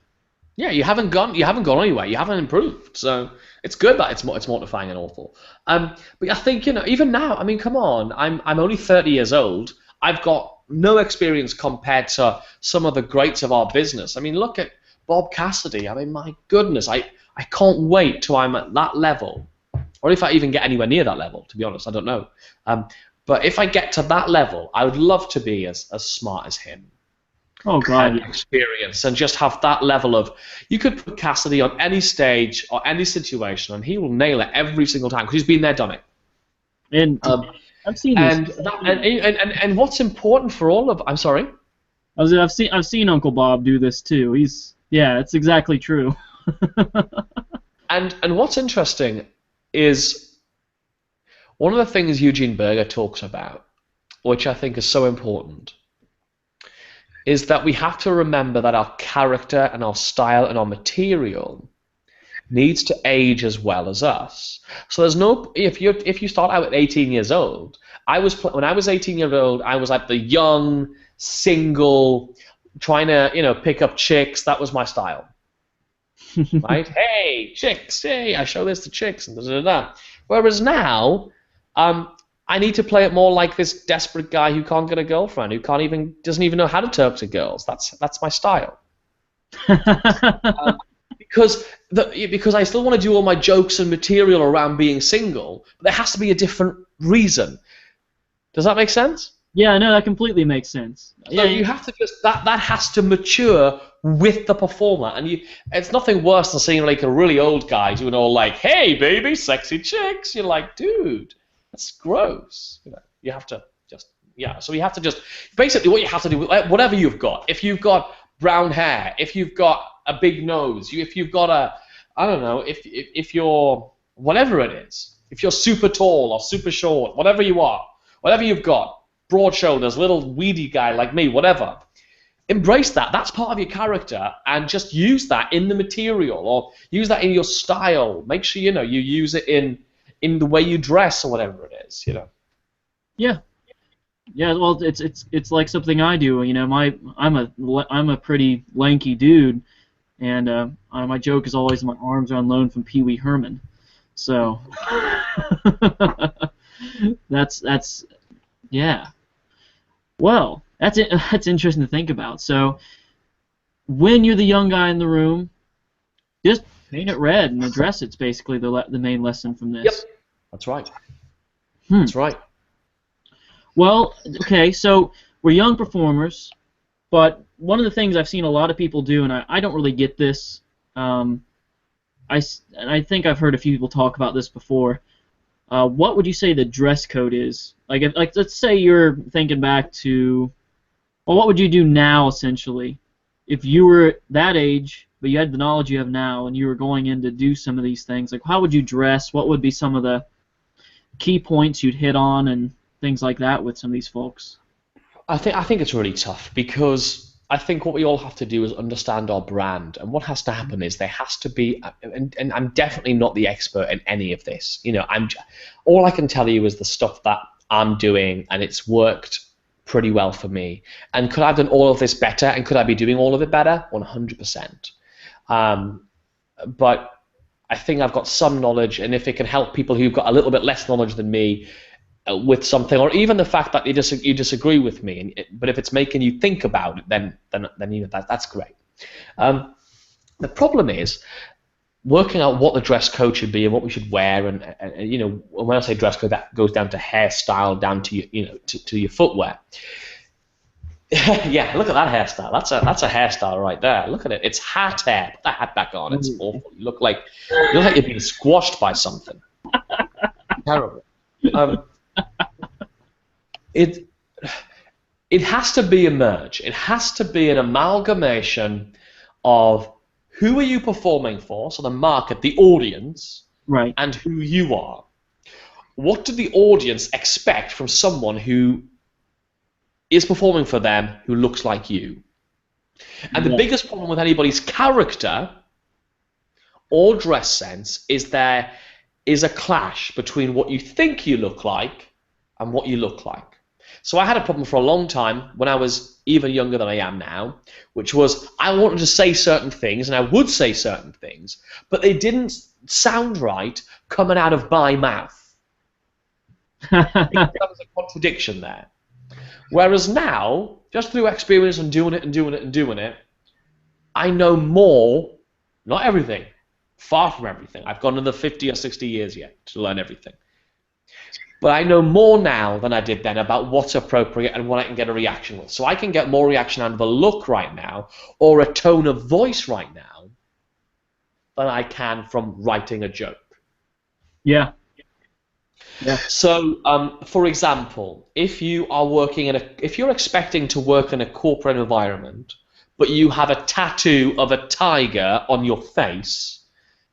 B: Yeah, you haven't gone anywhere. You haven't improved. So it's good that it's mortifying and awful. But I think even now, I mean, come on, I'm only 30 years old. I've got no experience compared to some of the greats of our business. I mean, look at Bob Cassidy. I mean, my goodness, I can't wait till I'm at that level, or if I even get anywhere near that level. To be honest, I don't know. But if I get to that level, I would love to be as smart as him
A: Oh God,
B: and experience and just have that level of you could put Cassidy on any stage or any situation and he will nail it every single time because he's been there, done it.
A: and
B: Um,
A: I've seen this.
B: and what's important for all of I'm sorry.
A: I've seen Uncle Bob do this too. Yeah, it's exactly true.
B: And what's interesting is one of the things Eugene Berger talks about, which I think is so important, is that we have to remember that our character and our style and our material needs to age as well as us. So there's no if you start out at 18 years old, when I was 18 years old, I was like the young single trying to pick up chicks. That was my style, right? Hey chicks, hey, I show this to chicks and da da da. Whereas now, I need to play it more like this desperate guy who can't get a girlfriend, who doesn't even know how to talk to girls. That's my style. Because I still want to do all my jokes and material around being single, but there has to be a different reason. Does that make sense?
A: Yeah, no, that completely makes sense.
B: So
A: Yeah,
B: you have to that has to mature with the performer, and it's nothing worse than seeing like a really old guy doing all like, "Hey, baby, sexy chicks." You're like, dude, that's gross. You have to just So you have to just basically what you have to do, whatever you've got. If you've got brown hair, if you've got a big nose, if you've got I don't know, if you're whatever it is, if you're super tall or super short, whatever you are, whatever you've got, broad shoulders, little weedy guy like me, whatever. Embrace that. That's part of your character, and just use that in the material or use that in your style. Make sure you use it in the way you dress or whatever it is.
A: yeah, yeah. Well, it's like something I do. I'm a pretty lanky dude, and my joke is always my arms are on loan from Pee Wee Herman. So that's yeah. Well, that's interesting to think about. So when you're the young guy in the room, just paint it red and address it's basically the main lesson from this.
B: Yep, that's right.
A: Hmm.
B: That's right.
A: Well, okay, so we're young performers, but one of the things I've seen a lot of people do, and I don't really get this, and I think I've heard a few people talk about this before. What would you say the dress code is? Like let's say you're thinking back to, well, what would you do now essentially, if you were that age, but you had the knowledge you have now, and you were going in to do some of these things? Like, how would you dress? What would be some of the key points you'd hit on, and things like that with some of these folks?
B: I think it's really tough because I think what we all have to do is understand our brand, and what has to happen is there has to be, and I'm definitely not the expert in any of this. All I can tell you is the stuff that I'm doing, and it's worked pretty well for me. And could I have done all of this better, and could I be doing all of it better? 100%. But I think I've got some knowledge, and if it can help people who've got a little bit less knowledge than me with something, or even the fact that you disagree with me, but if it's making you think about it, then that's great. The problem is working out what the dress code should be and what we should wear, and when I say dress code, that goes down to hairstyle, down to to your footwear. Yeah, look at that hairstyle. That's a hairstyle right there. Look at it. It's hat hair. Put that hat back on. It's awful. You look like you're being squashed by something. Terrible. It has to be a merge. It has to be an amalgamation of who are you performing for, so the market, the audience,
A: Right.
B: and who you are. What do the audience expect from someone who is performing for them who looks like you? And the biggest problem with anybody's character or dress sense is there is a clash between what you think you look like and what you look like. So I had a problem for a long time when I was even younger than I am now, which was I wanted to say certain things and I would say certain things, but they didn't sound right coming out of my mouth. There was a contradiction there. Whereas now, just through experience and doing it and doing it and doing it, I know more, not everything, far from everything. I've got another 50 or 60 years yet to learn everything. But I know more now than I did then about what's appropriate and what I can get a reaction with. So I can get more reaction out of a look right now or a tone of voice right now than I can from writing a joke.
A: Yeah. Yeah.
B: So, for example, if you are working if you're expecting to work in a corporate environment, but you have a tattoo of a tiger on your face,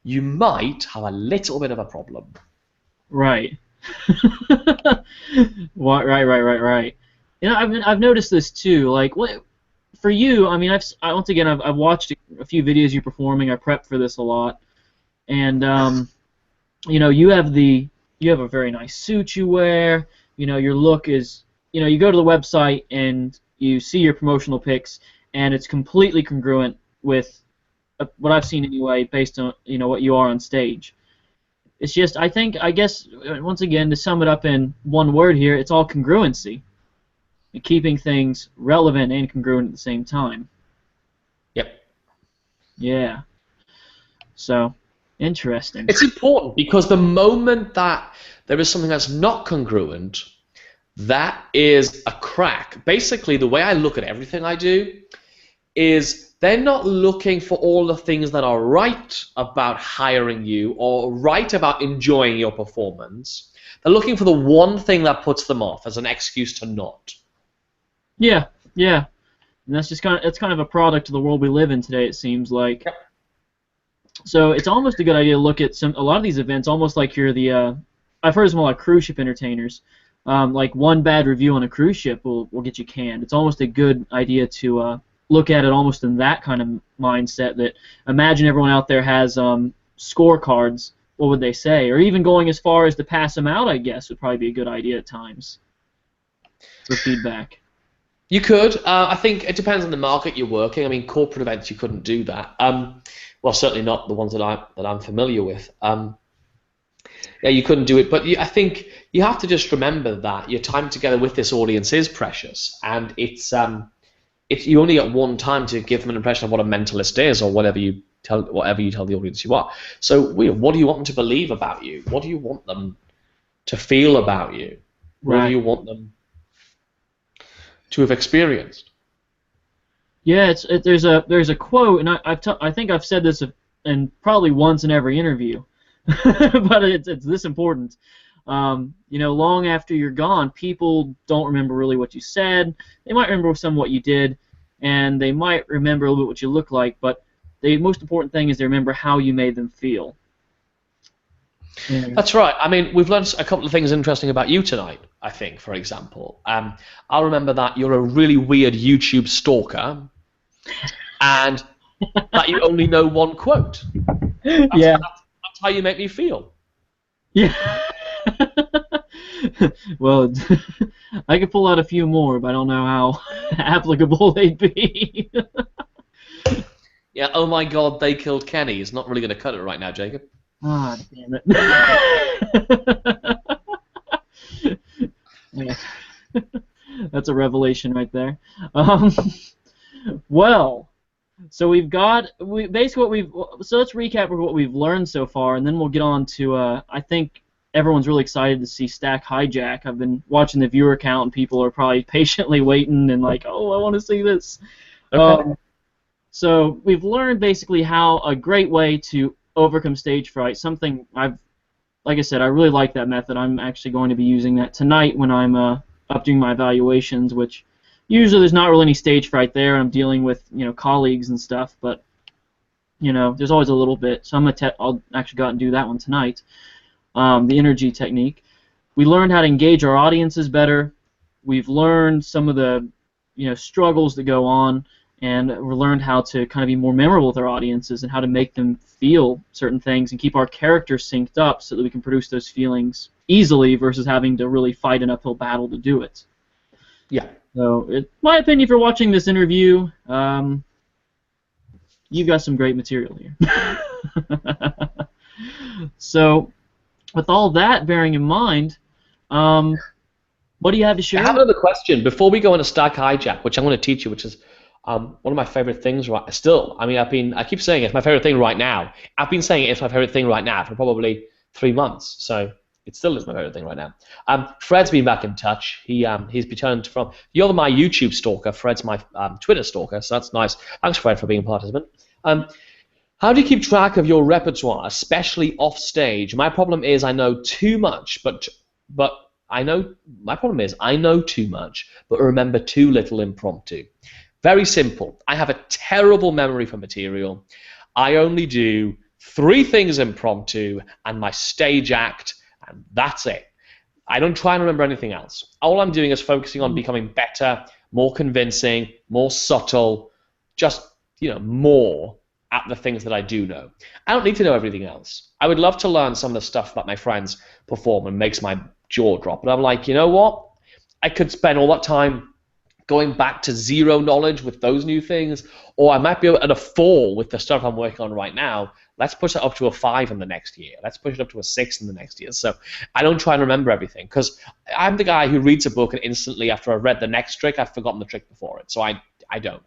B: you might have a little bit of a problem.
A: Right. Right. You know, I've noticed this too. Like, what for you? I mean, I've watched a few videos you performing. I prepped for this a lot, and you know, you have a very nice suit you wear. You know, your look is, you know, you go to the website and you see your promotional pics, and it's completely congruent with what I've seen anyway, based on, you know, what you are on stage. It's just, I guess, once again, to sum it up in one word here, it's all congruency. And keeping things relevant and congruent at the same time.
B: Yep.
A: Yeah. So, interesting.
B: It's important because the moment that there is something that's not congruent, that is a crack. Basically, the way I look at everything I do is they're not looking for all the things that are right about hiring you or right about enjoying your performance. They're looking for the one thing that puts them off as an excuse to not.
A: Yeah. And that's just kind of a product of the world we live in today, it seems like.
B: Yep.
A: So it's almost a good idea to look at a lot of these events almost like you're the I've heard of them like cruise ship entertainers. Like one bad review on a cruise ship will get you canned. It's almost a good idea to look at it almost in that kind of mindset. That imagine everyone out there has scorecards. What would they say? Or even going as far as to pass them out, I guess, would probably be a good idea at times for feedback.
B: You could. I think it depends on the market you're working. I mean, corporate events you couldn't do that. Well, certainly not the ones that I'm familiar with. Yeah, you couldn't do it. But I think you have to just remember that your time together with this audience is precious, and it's you only get one time to give them an impression of what a mentalist is, or whatever you tell the audience you are. So, what do you want them to believe about you? What do you want them to feel about you? What do you want them to have experienced?
A: Yeah, there's a quote, and I think I've said this and probably once in every interview, but it's this important. You know, long after you're gone, people don't remember really what you said. They might remember some of what you did, and they might remember a little bit what you look like, but the most important thing is they remember how you made them feel. Yeah.
B: That's right. I mean, we've learned a couple of things interesting about you tonight, I think, for example. I'll remember that you're a really weird YouTube stalker, and that you only know one quote. That's how you make me feel.
A: Yeah. Well, I could pull out a few more, but I don't know how applicable they'd be.
B: Yeah, oh my God, they killed Kenny. It's not really going to cut it right now, Jacob.
A: Ah, damn it. Yeah. That's a revelation right there. Well, so basically so let's recap what we've learned so far, and then we'll get on to I think everyone's really excited to see Stack Hijack. I've been watching the viewer count, and people are probably patiently waiting and like, oh, I want to see this.
B: Okay.
A: So we've learned basically how a great way to overcome stage fright. Something like I said, I really like that method. I'm actually going to be using that tonight when I'm up doing my evaluations, which usually there's not really any stage fright there. I'm dealing with, you know, colleagues and stuff, but you know, there's always a little bit. So I'll actually go out and do that one tonight. The energy technique. We learned how to engage our audiences better. We've learned some of the, you know, struggles that go on, and we learned how to kind of be more memorable with our audiences and how to make them feel certain things and keep our characters synced up so that we can produce those feelings easily versus having to really fight an uphill battle to do it.
B: Yeah.
A: So, my opinion, if you're watching this interview, you've got some great material here. So, with all that bearing in mind, what do you have to
B: I
A: share
B: have
A: with?
B: another question before we go into Stack Hijack, which I'm going to teach you, which is one of my favorite things right still. I mean, I keep saying it's my favorite thing right now. I've been saying it's my favorite thing right now for probably 3 months, so it still is my favorite thing right now. Fred's been back in touch. He's returned from. You're my YouTube stalker. Fred's my Twitter stalker, so that's nice. Thanks, Fred, for being a participant. How do you keep track of your repertoire, especially off stage? My problem is I know too much, but I know my problem is I know too much, but remember too little impromptu. Very simple. I have a terrible memory for material. I only do 3 things impromptu and my stage act, and that's it. I don't try and remember anything else. All I'm doing is focusing on becoming better, more convincing, more subtle, just more at the things that I do know. I don't need to know everything else. I would love to learn some of the stuff that my friends perform and makes my jaw drop. But I'm like, you know what? I could spend all that time going back to zero knowledge with those new things, or I might be at a 4 with the stuff I'm working on right now. Let's push it up to a 5 in the next year. Let's push it up to a 6 in the next year. So I don't try and remember everything because I'm the guy who reads a book and instantly after I've read the next trick, I've forgotten the trick before it. So I don't,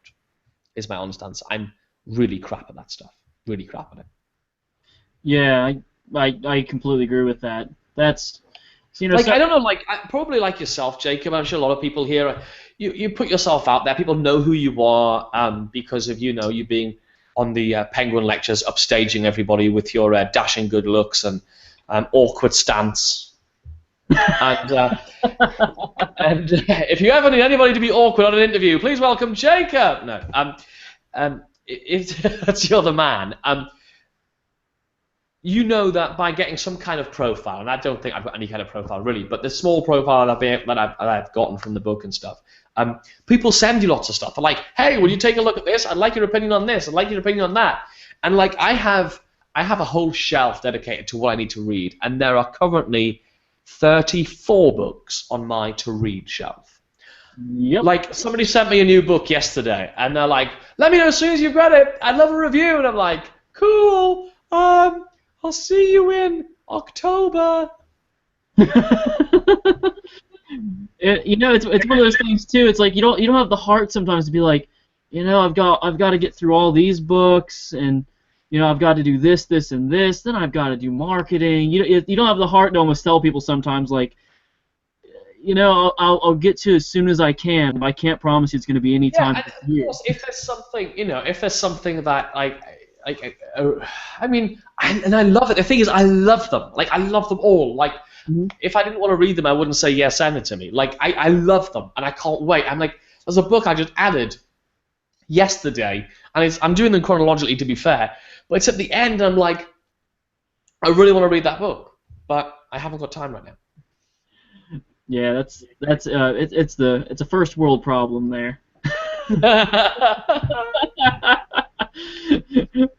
B: is my honest answer. I'm really crap at that stuff. Really crap at it.
A: Yeah, I completely agree with that. That's
B: Like I don't know, like probably like yourself, Jacob. I'm sure a lot of people here. You put yourself out there. People know who you are because of you being on the Penguin lectures, upstaging everybody with your dashing good looks and awkward stance. And and if you ever need anybody to be awkward on an interview, please welcome Jacob. No, if that's you're the man. You know that by getting some kind of profile, and I don't think I've got any kind of profile really, but the small profile that I've gotten from the book and stuff, people send you lots of stuff. They're like, hey, will you take a look at this? I'd like your opinion on this. I'd like your opinion on that. And like I have a whole shelf dedicated to what I need to read, and there are currently 34 books on my to-read shelf.
A: Yep.
B: Like somebody sent me a new book yesterday, and they're like, let me know as soon as you've read it. I'd love a review, and I'm like, cool. I'll see you in October.
A: It's one of those things too. It's like you don't have the heart sometimes to be like, I've got to get through all these books, and I've got to do this, this, and this. Then I've got to do marketing. You don't have the heart to almost tell people sometimes like, I'll get to as soon as I can. But I can't promise you it's going to be any time.
B: Yeah, and of course, if there's something that I mean, and I love it. The thing is, I love them. Like, I love them all. Like, if I didn't want to read them, I wouldn't say, yeah, send it to me. Like, I love them, and I can't wait. I'm like, there's a book I just added yesterday, and I'm doing them chronologically, to be fair, but it's at the end, and I'm like, I really want to read that book, but I haven't got time right now.
A: Yeah, it's a first world problem there.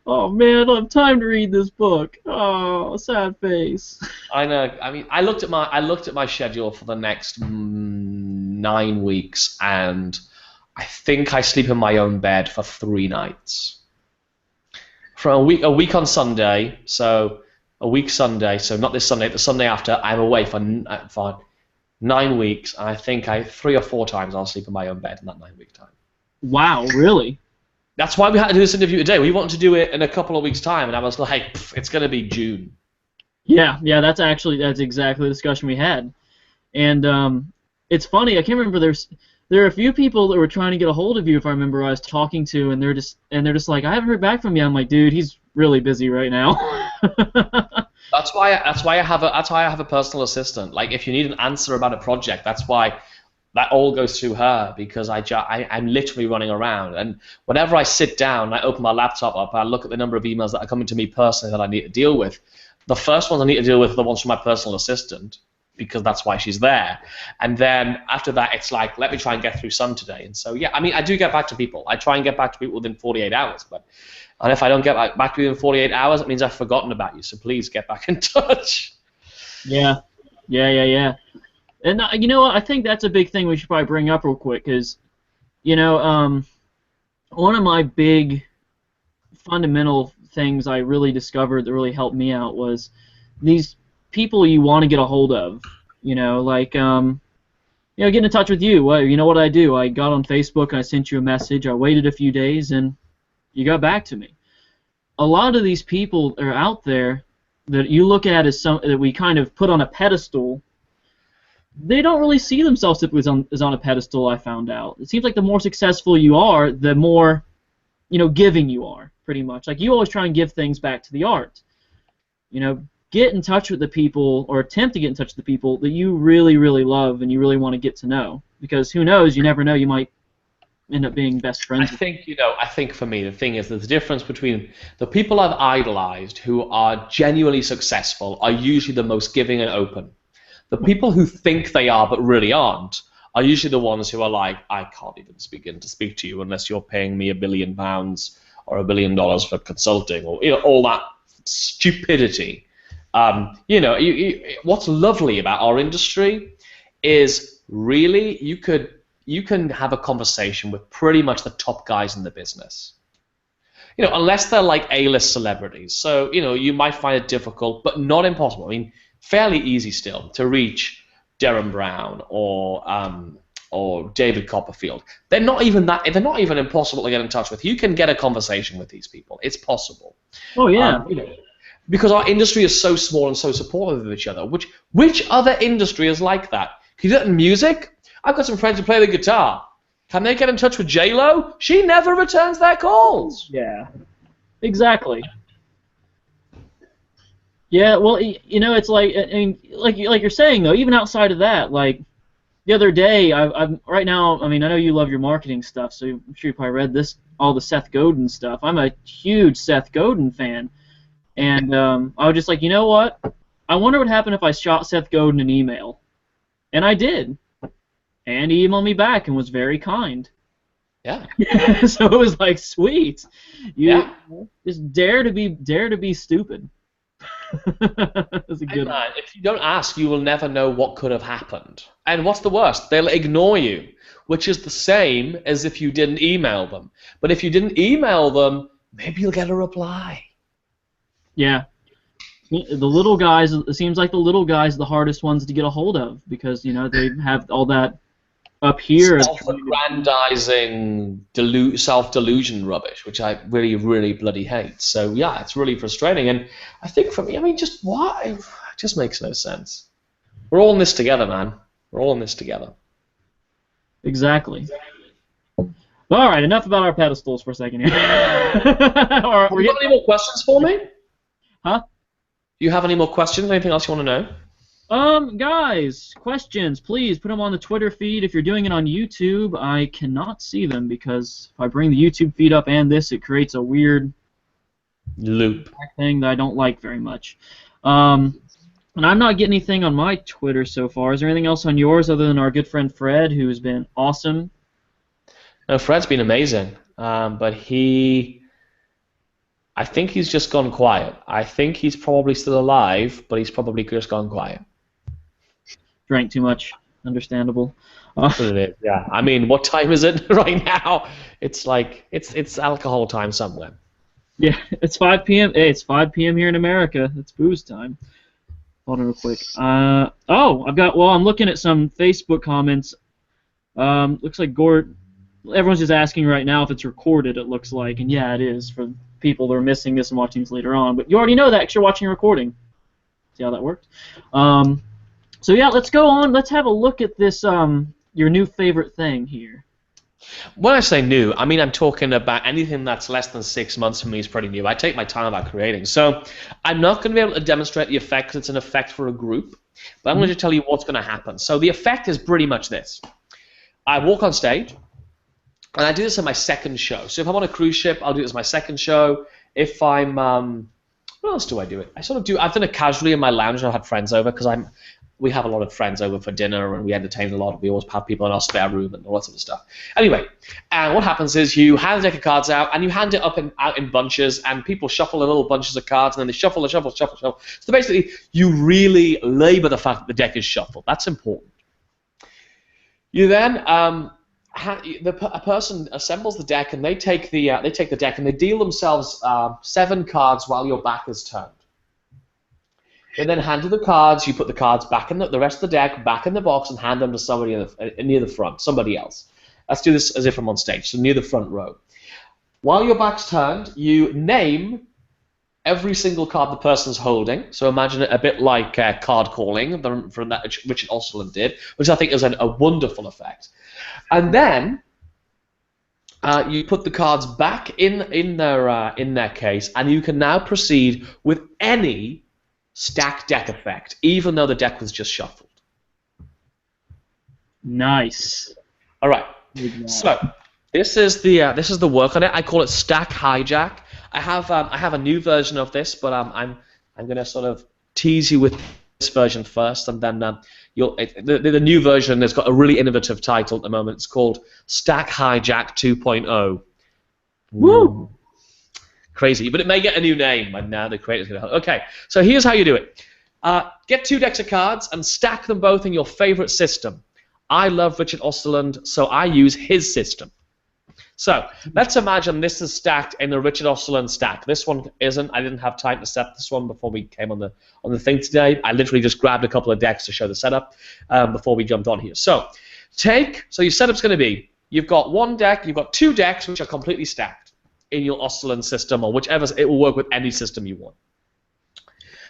A: Oh man, I don't have time to read this book. Oh, sad face.
B: I know. I mean, I looked at my schedule for the next 9 weeks, and I think I sleep in my own bed for 3 nights. For a week on Sunday, so a week Sunday, so not this Sunday, the Sunday after, I'm away for 9 weeks, and I think 3 or 4 times I'll sleep in my own bed in that 9-week time.
A: Wow, really?
B: That's why we had to do this interview today. We wanted to do it in a couple of weeks' time, and I was like, it's going to be June.
A: Yeah, that's exactly the discussion we had. And it's funny, I can't remember, there are a few people that were trying to get a hold of you, if I remember, I was talking to, and they're just like, I haven't heard back from you. I'm like, dude, he's really busy right now.
B: That's why I have a personal assistant. Like, if you need an answer about a project, that's why that all goes through her, because I'm literally running around. And whenever I sit down, I open my laptop up, I look at the number of emails that are coming to me personally that I need to deal with. The first ones I need to deal with are the ones from my personal assistant, because that's why she's there. And then after that, it's like, let me try and get through some today. And so, yeah, I mean, I do get back to people. I try and get back to people within 48 hours. And if I don't get back to you in 48 hours, it means I've forgotten about you. So please get back in touch.
A: Yeah. And you know what? I think that's a big thing we should probably bring up real quick, because you know, one of my big fundamental things I really discovered that really helped me out was these people you want to get a hold of. You know, like getting in touch with you. Well, you know what I do? I got on Facebook and I sent you a message. I waited a few days and you got back to me. A lot of these people are out there that you look at as some that we kind of put on a pedestal. They don't really see themselves as on a pedestal. I found out. It seems like the more successful you are, the more giving you are. Pretty much, like you always try and give things back to the art. Get in touch with the people, or attempt to get in touch with the people that you really, really love and you really want to get to know. Because who knows? You never know. You might end up being best friends.
B: I think for me, the thing is that the difference between the people I've idolized who are genuinely successful are usually the most giving and open. The people who think they are but really aren't are usually the ones who are like, I can't even begin to speak to you unless you're paying me £1 billion or $1 billion for consulting, or all that stupidity. What's lovely about our industry is really you can have a conversation with pretty much the top guys in the business. Unless they're like A-list celebrities. So you might find it difficult, but not impossible. I mean, fairly easy still to reach Derren Brown or David Copperfield. They're not even impossible to get in touch with. You can get a conversation with these people. It's possible.
A: Oh yeah.
B: Because our industry is so small and so supportive of each other. Which other industry is like that? Can you do that in music? I've got some friends who play the guitar. Can they get in touch with J-Lo? She never returns their calls.
A: Yeah. Exactly. Yeah, well, it's like, I mean, like you're saying though, even outside of that, like the other day, I'm right now. I mean, I know you love your marketing stuff, so I'm sure you probably read all the Seth Godin stuff. I'm a huge Seth Godin fan, and I was just like, you know what? I wonder what happened if I shot Seth Godin an email, and I did, and he emailed me back and was very kind.
B: Yeah.
A: So it was like, sweet, just dare to be stupid. That's a good one.
B: If you don't ask, you will never know what could have happened. And what's the worst? They'll ignore you, which is the same as if you didn't email them. But if you didn't email them, maybe you'll get a reply.
A: Yeah. The little guys, it seems like the little guys are the hardest ones to get a hold of because, they have all that up here.
B: Self-aggrandizing, self-delusion rubbish, which I really, really bloody hate. So, yeah, it's really frustrating. And I think for me, I mean, just why? It just makes no sense. We're all in this together, man. We're all in this together.
A: Exactly. All right, enough about our pedestals for a second here.
B: Have you got any more questions for me?
A: Huh?
B: Do you have any more questions? Anything else you want to know?
A: Guys, questions, please put them on the Twitter feed. If you're doing it on YouTube, I cannot see them because if I bring the YouTube feed up and this, it creates a weird
B: loop
A: thing that I don't like very much. And I'm not getting anything on my Twitter so far. Is there anything else on yours other than our good friend Fred, who's been awesome?
B: No, Fred's been amazing, but I think he's just gone quiet. I think he's probably still alive, but he's probably just gone quiet.
A: Drank too much. Understandable.
B: Yeah. I mean, what time is it right now? It's like it's alcohol time somewhere.
A: Yeah, it's 5 p.m. Hey, it's 5 p.m. here in America. It's booze time. Hold on real quick. I'm looking at some Facebook comments. Looks like Gord. Everyone's just asking right now if it's recorded. It looks like, and yeah, it is for people that are missing this and watching this later on. But you already know that because you're watching a recording. See how that worked? So yeah, let's go on. Let's have a look at this. Your new favorite thing here.
B: When I say new, I mean I'm talking about anything that's less than 6 months for me is pretty new. I take my time about creating. So I'm not going to be able to demonstrate the effect because it's an effect for a group, but I'm going to tell you what's going to happen. So the effect is pretty much this. I walk on stage, and I do this on my second show. So if I'm on a cruise ship, I'll do this as my second show. If I'm, what else do I do it? I've done it casually in my lounge, and I've had friends over because we have a lot of friends over for dinner, and we entertain a lot. We always have people in our spare room and all that sort of stuff. Anyway, and what happens is you hand the deck of cards out, and you hand it out in bunches, and people shuffle the little bunches of cards, and then they shuffle. So basically, you really labor the fact that the deck is shuffled. That's important. You then a person assembles the deck, and they take the deck and they deal themselves 7 cards while your back is turned. They then hand you the cards. You put the cards back in the rest of the deck back in the box and hand them to somebody near the front, somebody else. Let's do this as if I'm on stage, so near the front row. While your back's turned, you name every single card the person's holding. So imagine it a bit like card calling from that Richard Osland did, which I think is a wonderful effect. And then you put the cards back in their case, and you can now proceed with any stack deck effect, even though the deck was just shuffled.
A: Nice.
B: All right. So this is the work on it. I call it Stack Hijack. I have a new version of this, but I'm going to sort of tease you with this version first, and then the new version has got a really innovative title at the moment. It's called Stack Hijack 2.0.
A: Woo!
B: Crazy, but it may get a new name, and now the creator's going to help. Okay, so here's how you do it. Get 2 decks of cards and stack them both in your favorite system. I love Richard Osland, so I use his system. So let's imagine this is stacked in the Richard Osland stack. This one isn't. I didn't have time to set this one before we came on the thing today. I literally just grabbed a couple of decks to show the setup before we jumped on here. So your setup's going to be, you've got 1 deck, you've got 2 decks which are completely stacked in your Osland system, or whichever. It will work with any system you want.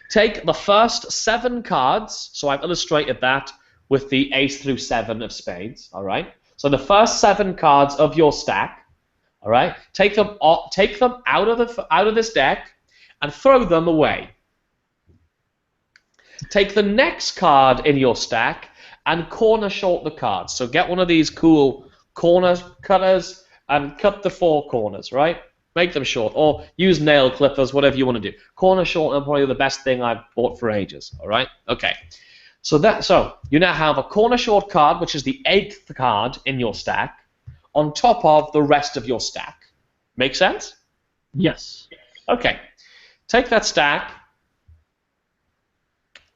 B: Take the first 7 cards. So I've illustrated that with the ace through 7 of spades. All right. So the first 7 cards of your stack, all right, take them out of this deck and throw them away. Take the next card in your stack and corner short the cards. So get one of these cool corner cutters and cut the 4 corners, right? Make them short, or use nail clippers, whatever you want to do. Corner short are probably the best thing I've bought for ages. All right, okay. So you now have a corner short card, which is the 8th card in your stack, on top of the rest of your stack. Make sense?
A: Yes.
B: Okay. Take that stack,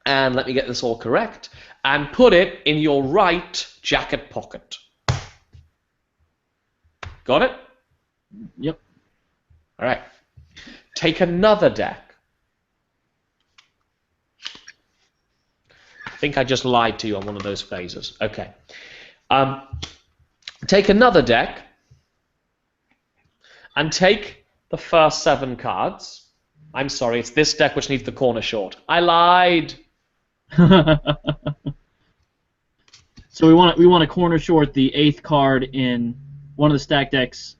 B: and let me get this all correct, and put it in your right jacket pocket. Got it?
A: Yep.
B: All right. Take another deck. I think I just lied to you on one of those phases. Okay. Take another deck and take the first 7 cards. I'm sorry, it's this deck which needs the corner short. I lied.
A: So we want to corner short the 8th card in one of the stack decks,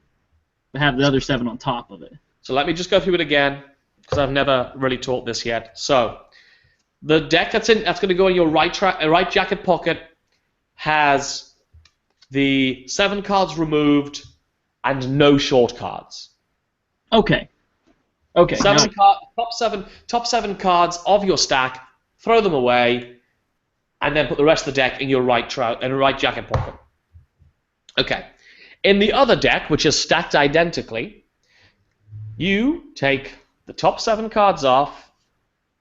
A: but have the other 7 on top of it.
B: So let me just go through it again, because I've never really taught this yet. So the deck that's going to go in your right jacket pocket has the 7 cards removed and no short cards.
A: Okay. Okay.
B: Top 7 cards of your stack. Throw them away, and then put the rest of the deck in your right jacket pocket. Okay. In the other deck, which is stacked identically, you take the top 7 cards off,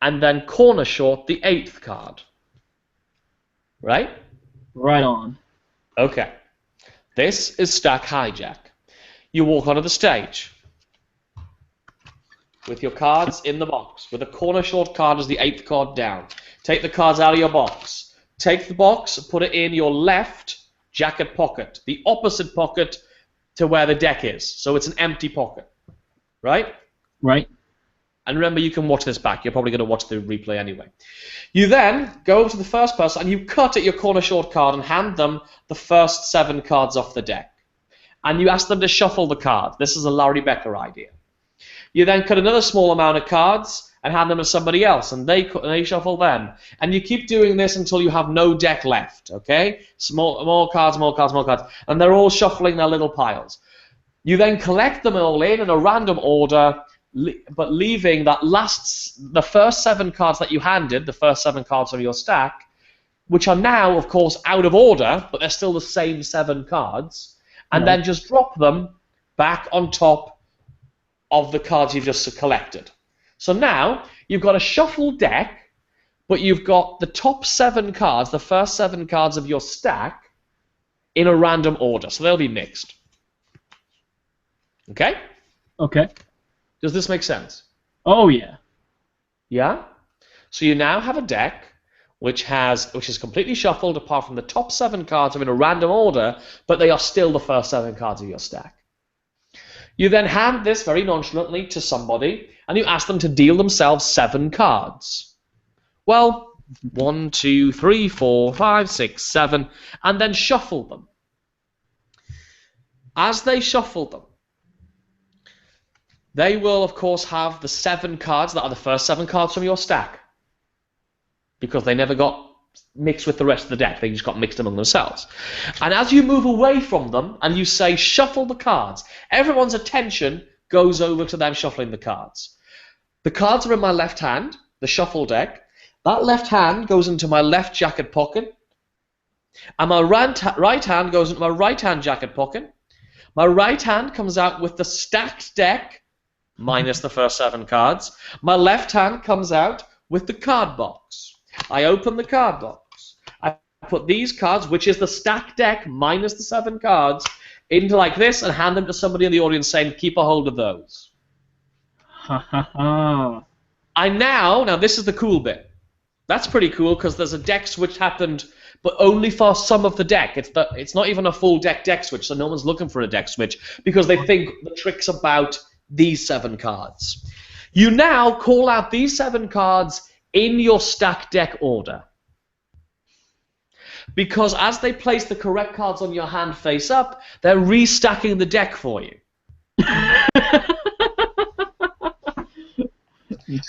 B: and then corner short the 8th card. Right?
A: Right on.
B: Okay. This is Stack Hijack. You walk onto the stage with your cards in the box, with a corner short card as the 8th card down. Take the cards out of your box. Take the box, put it in your left jacket pocket, the opposite pocket to where the deck is. So it's an empty pocket. Right?
A: Right.
B: And remember, you can watch this back. You're probably going to watch the replay anyway. You then go over to the first person and you cut at your corner short card and hand them the first 7 cards off the deck. And you ask them to shuffle the card. This is a Larry Becker idea. You then cut another small amount of cards and hand them to somebody else, and they shuffle them. And you keep doing this until you have no deck left, okay? More cards, more cards, more cards. And they're all shuffling their little piles. You then collect them all in a random order, but leaving the first 7 cards that you handed, the first 7 cards of your stack, which are now, of course, out of order, but they're still the same 7 cards, and then just drop them back on top of the cards you've just collected. So now you've got a shuffled deck, but you've got the top 7 cards, the first 7 cards of your stack, in a random order, so they'll be mixed. Okay?
A: Okay.
B: Does this make sense?
A: Oh yeah.
B: Yeah? So you now have a deck which is completely shuffled apart from the top 7 cards are in a random order, but they are still the first 7 cards of your stack. You then hand this very nonchalantly to somebody, and you ask them to deal themselves 7 cards. Well, 1, 2, 3, 4, 5, 6, 7, and then shuffle them. As they shuffle them, they will, of course, have the 7 cards that are the first 7 cards from your stack, because they never got mixed with the rest of the deck. They just got mixed among themselves. And as you move away from them and you say, shuffle the cards, everyone's attention goes over to them shuffling the cards. The cards are in my left hand, the shuffle deck. That left hand goes into my left jacket pocket, and my right hand goes into my right hand jacket pocket. My right hand comes out with the stacked deck, minus the first 7 cards. My left hand comes out with the card box. I open the card box. I put these cards, which is the stacked deck minus the 7 cards, into like this and hand them to somebody in the audience saying, keep a hold of those.
A: Ha ha ha.
B: Now this is the cool bit. That's pretty cool because there's a deck switch happened, but only for some of the deck. It's not even a full deck switch, so no one's looking for a deck switch because they think the trick's about these 7 cards. You now call out these 7 cards in your stack deck order. Because as they place the correct cards on your hand face up, they're restacking the deck for you.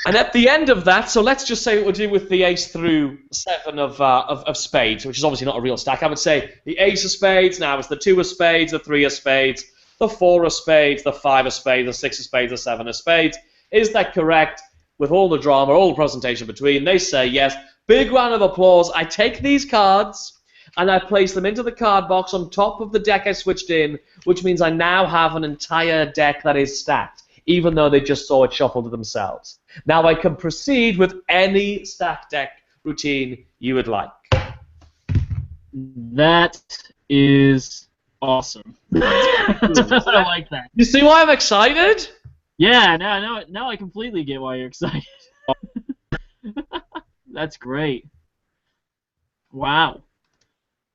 B: And at the end of that, so let's just say what we're doing with the ace through 7 of spades, which is obviously not a real stack. I would say the ace of spades, now it's the 2 of spades, the 3 of spades, the 4 of spades, the 5 of spades, the 6 of spades, the 7 of spades. Is that correct? With all the drama, all the presentation between, they say yes. Big round of applause. I take these cards and I place them into the card box on top of the deck I switched in, which means I now have an entire deck that is stacked, even though they just saw it shuffled to themselves. Now I can proceed with any stack deck routine you would like.
A: That is awesome. I like that.
B: You see why I'm excited?
A: Yeah, now I completely get why you're excited. That's great. Wow.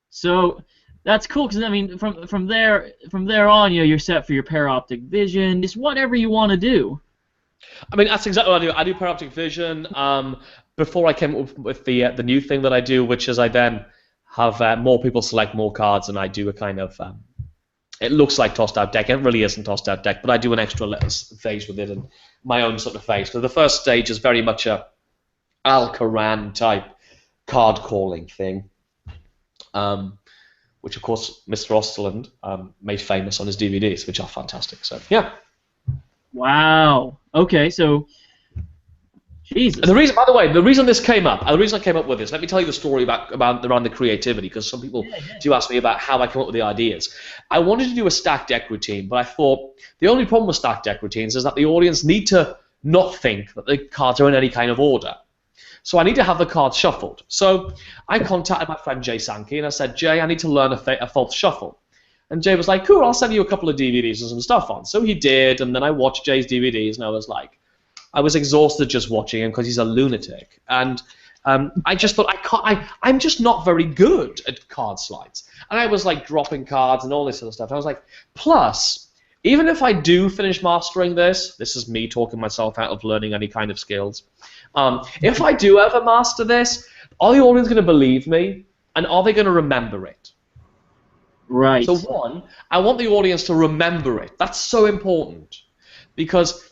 A: So that's cool because I mean, from there on, you're set for your paroptic vision. Just whatever you want to do.
B: I mean, that's exactly what I do. I do paroptic vision. Before I came up with the new thing that I do, which is I then have more people select more cards, and I do a kind of it looks like tossed out deck. It really isn't tossed out deck, but I do an extra phase with it and my own sort of phase. So the first stage is very much a Al-Quran type card calling thing, which of course Mr. Osterland made famous on his DVDs, which are fantastic. So yeah.
A: Wow. Okay, so Jesus.
B: And the reason, by the way, the reason this came up, and the reason I came up with this, let me tell you the story about around the creativity, because some people do ask me about how I come up with the ideas. I wanted to do a stack deck routine, but I thought the only problem with stack deck routines is that the audience need to not think that the cards are in any kind of order. So I need to have the cards shuffled. So I contacted my friend Jay Sankey, and I said, Jay, I need to learn a false shuffle. And Jay was like, cool, I'll send you a couple of DVDs and some stuff on. So he did, and then I watched Jay's DVDs, and I was exhausted just watching him because he's a lunatic. And I just thought, I'm just not very good at card slides. And I was like dropping cards and all this sort of stuff. And I was like, plus, even if I do finish mastering this is me talking myself out of learning any kind of skills. If I do ever master this, are the audience going to believe me? And are they going to remember it?
A: Right.
B: So one, I want the audience to remember it. That's so important.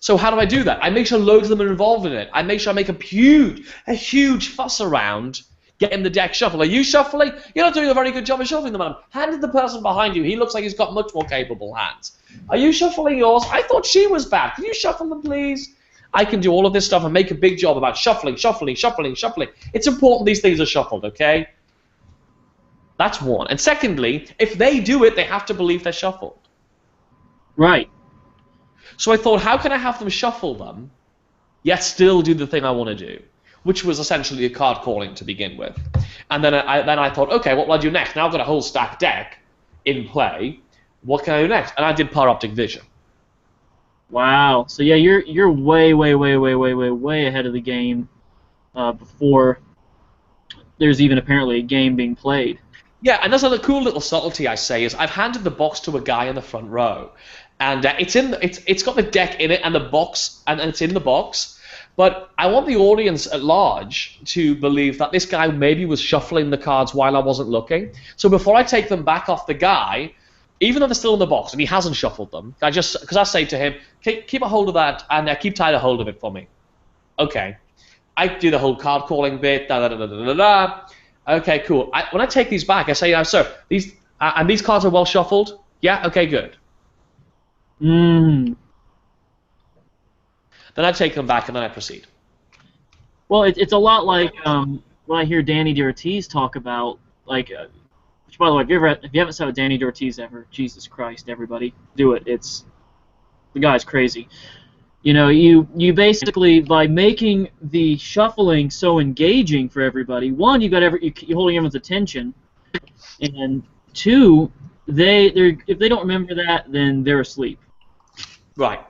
B: So how do I do that? I make sure loads of them are involved in it. I make sure I make a huge fuss around getting the deck shuffled. Are you shuffling? You're not doing a very good job of shuffling them, madam. Hand it to the person behind you. He looks like he's got much more capable hands. Are you shuffling yours? I thought she was bad. Can you shuffle them, please? I can do all of this stuff and make a big job about shuffling. It's important these things are shuffled, okay? That's one. And secondly, if they do it, they have to believe they're shuffled.
A: Right.
B: So I thought, how can I have them shuffle them, yet still do the thing I want to do, which was essentially a card calling to begin with. And then I thought, okay, what will I do next? Now I've got a whole stacked deck. in play. What can I do next? And I did paroptic vision.
A: Wow. So yeah, you're way ahead of the game before there's even apparently a game being played.
B: Yeah, and there's a cool little subtlety I say is I've handed the box to a guy in the front row, and it's got the deck in it and the box and it's in the box, but I want the audience at large to believe that this guy maybe was shuffling the cards while I wasn't looking. So before I take them back off the guy, even though they're still in the box and he hasn't shuffled them, because I say to him, keep a hold of that and keep tight a hold of it for me. Okay, I do the whole card calling bit. Da da da da da da. Okay, cool. When I take these back, I say, sir, these cards are well shuffled? Yeah? Okay, good.
A: Mm.
B: Then I take them back and then I proceed.
A: Well, it's a lot like when I hear Danny D'Ortiz talk about, like, which, by the way, if you haven't saw Danny D'Ortiz ever, Jesus Christ, everybody, do it. The guy's crazy. You know, you basically, by making the shuffling so engaging for everybody, one, you're holding everyone's attention, and two, if they don't remember that, then they're asleep.
B: Right.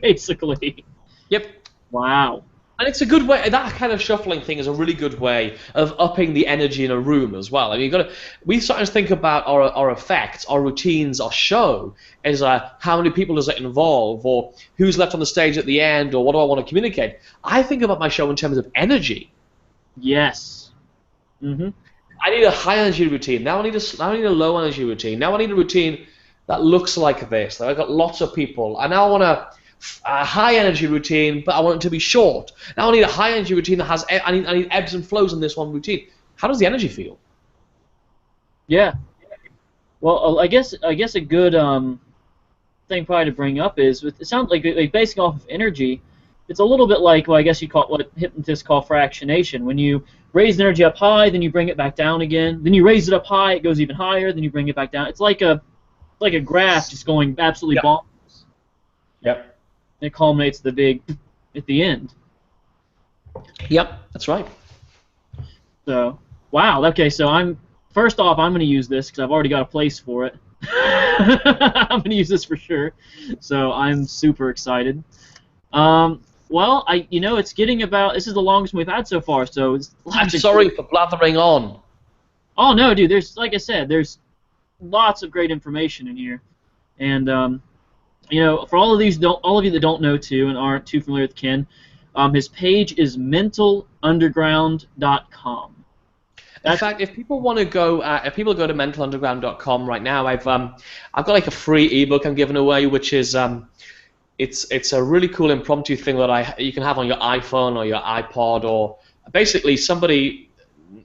A: Basically.
B: Yep.
A: Wow.
B: And it's a good way. That kind of shuffling thing is a really good way of upping the energy in a room as well. I mean, we sometimes think about our effects, our routines, our show as how many people does it involve, or who's left on the stage at the end, or what do I want to communicate. I think about my show in terms of energy.
A: Yes. Mm-hmm.
B: I need a high energy routine. Now I need a low energy routine. Now I need a routine that looks like this. That I've got lots of people. And now I want a high energy routine, but I want it to be short. Now I need a high energy routine that has I need ebbs and flows in this one routine. How does the energy feel?
A: Yeah. Well, I guess a good thing probably to bring up is it sounds like basing off of energy. It's a little bit like, well, I guess you call it what hypnotists call fractionation. When you raise the energy up high, then you bring it back down again. Then you raise it up high, it goes even higher. Then you bring it back down. It's like a graph just going absolutely bonkers.
B: Yep.
A: And it culminates at the end.
B: Yep, that's right.
A: So, wow. Okay, so first off, I'm going to use this because I've already got a place for it. I'm going to use this for sure. So I'm super excited. Well, it's getting this is the longest we've had so far. So
B: I'm sorry for blathering on.
A: Oh no, dude. Like I said, there's lots of great information in here, and for all of you that don't know too and aren't too familiar with Ken, his page is mentalunderground.com.
B: In fact, if people want to go, go to mentalunderground.com right now, I've got like a free ebook I'm giving away, which is it's a really cool impromptu thing that you can have on your iPhone or your iPod, or basically somebody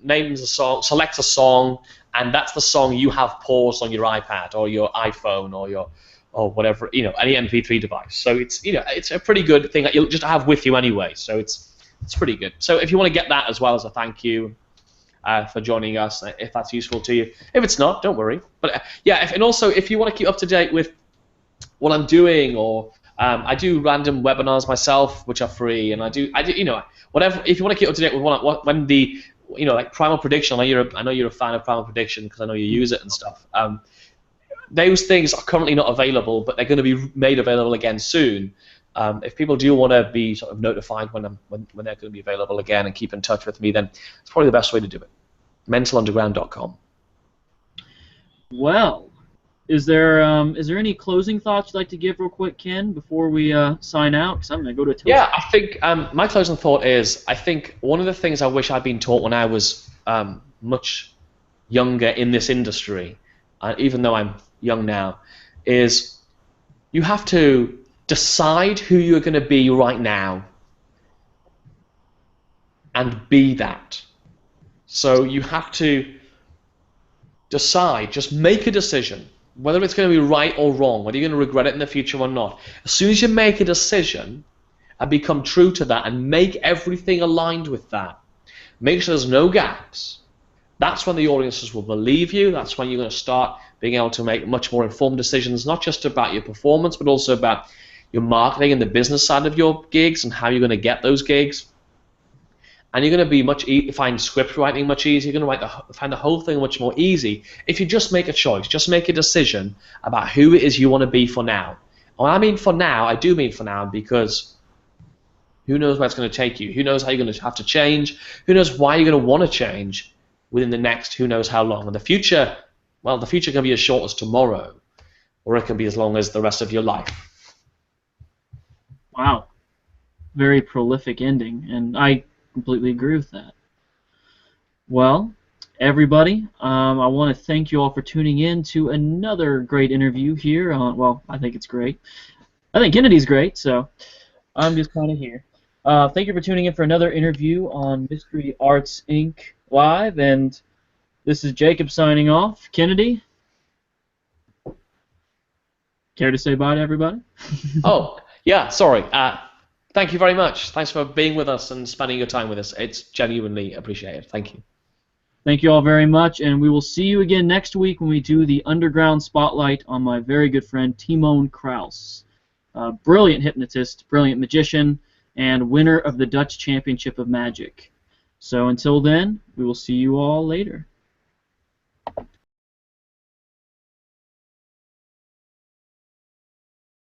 B: names a song, selects a song, and that's the song you have paused on your iPad or your iPhone or whatever, any MP3 device. So it's a pretty good thing that you'll just have with you anyway. So it's pretty good. So if you want to get that as well as a thank you for joining us, if that's useful to you. If it's not, don't worry. But and also if you want to keep up to date with what I'm doing, or I do random webinars myself, which are free, and I do whatever. If you want to keep up to date with when the like Primal Prediction, I know you're a fan of Primal Prediction because I know you use it and stuff. Those things are currently not available, but they're going to be made available again soon. If people do want to be sort of notified when they're going to be available again and keep in touch with me, then it's probably the best way to do it. mentalunderground.com.
A: Well, is there any closing thoughts you'd like to give real quick, Ken, before we sign out? Because I'm going to go to a toast.
B: Yeah, I think my closing thought is I think one of the things I wish I'd been taught when I was much younger in this industry, even though I'm young now, is you have to decide who you're going to be right now and be that. So you have to decide, just make a decision, whether it's going to be right or wrong, whether you're going to regret it in the future or not. As soon as you make a decision and become true to that and make everything aligned with that, make sure there's no gaps, that's when the audiences will believe you. That's when you're going to start being able to make much more informed decisions, not just about your performance, but also about your marketing and the business side of your gigs and how you're going to get those gigs. and you're going to be find script writing much easier. You're going to find the whole thing much more easy if you just make a choice, just make a decision about who it is you want to be for now. And when I mean for now, I do mean for now, because who knows where it's going to take you? Who knows how you're going to have to change? Who knows why you're going to want to change within the next who knows how long? And the future, well, the future can be as short as tomorrow, or it can be as long as the rest of your life.
A: Wow. Very prolific ending, and I completely agree with that. Well, everybody, I want to thank you all for tuning in to another great interview here on, well, I think it's great. I think Kennedy's great, so I'm just kind of here. Thank you for tuning in for another interview on Mystery Arts Inc. Live, and this is Jacob signing off. Kennedy, care to say bye to everybody?
B: Oh, yeah, sorry. Thank you very much. Thanks for being with us and spending your time with us. It's genuinely appreciated. Thank you.
A: Thank you all very much, and we will see you again next week when we do the Underground Spotlight on my very good friend Timon Kraus. Brilliant hypnotist, brilliant magician, and winner of the Dutch Championship of Magic. So until then, we will see you all later.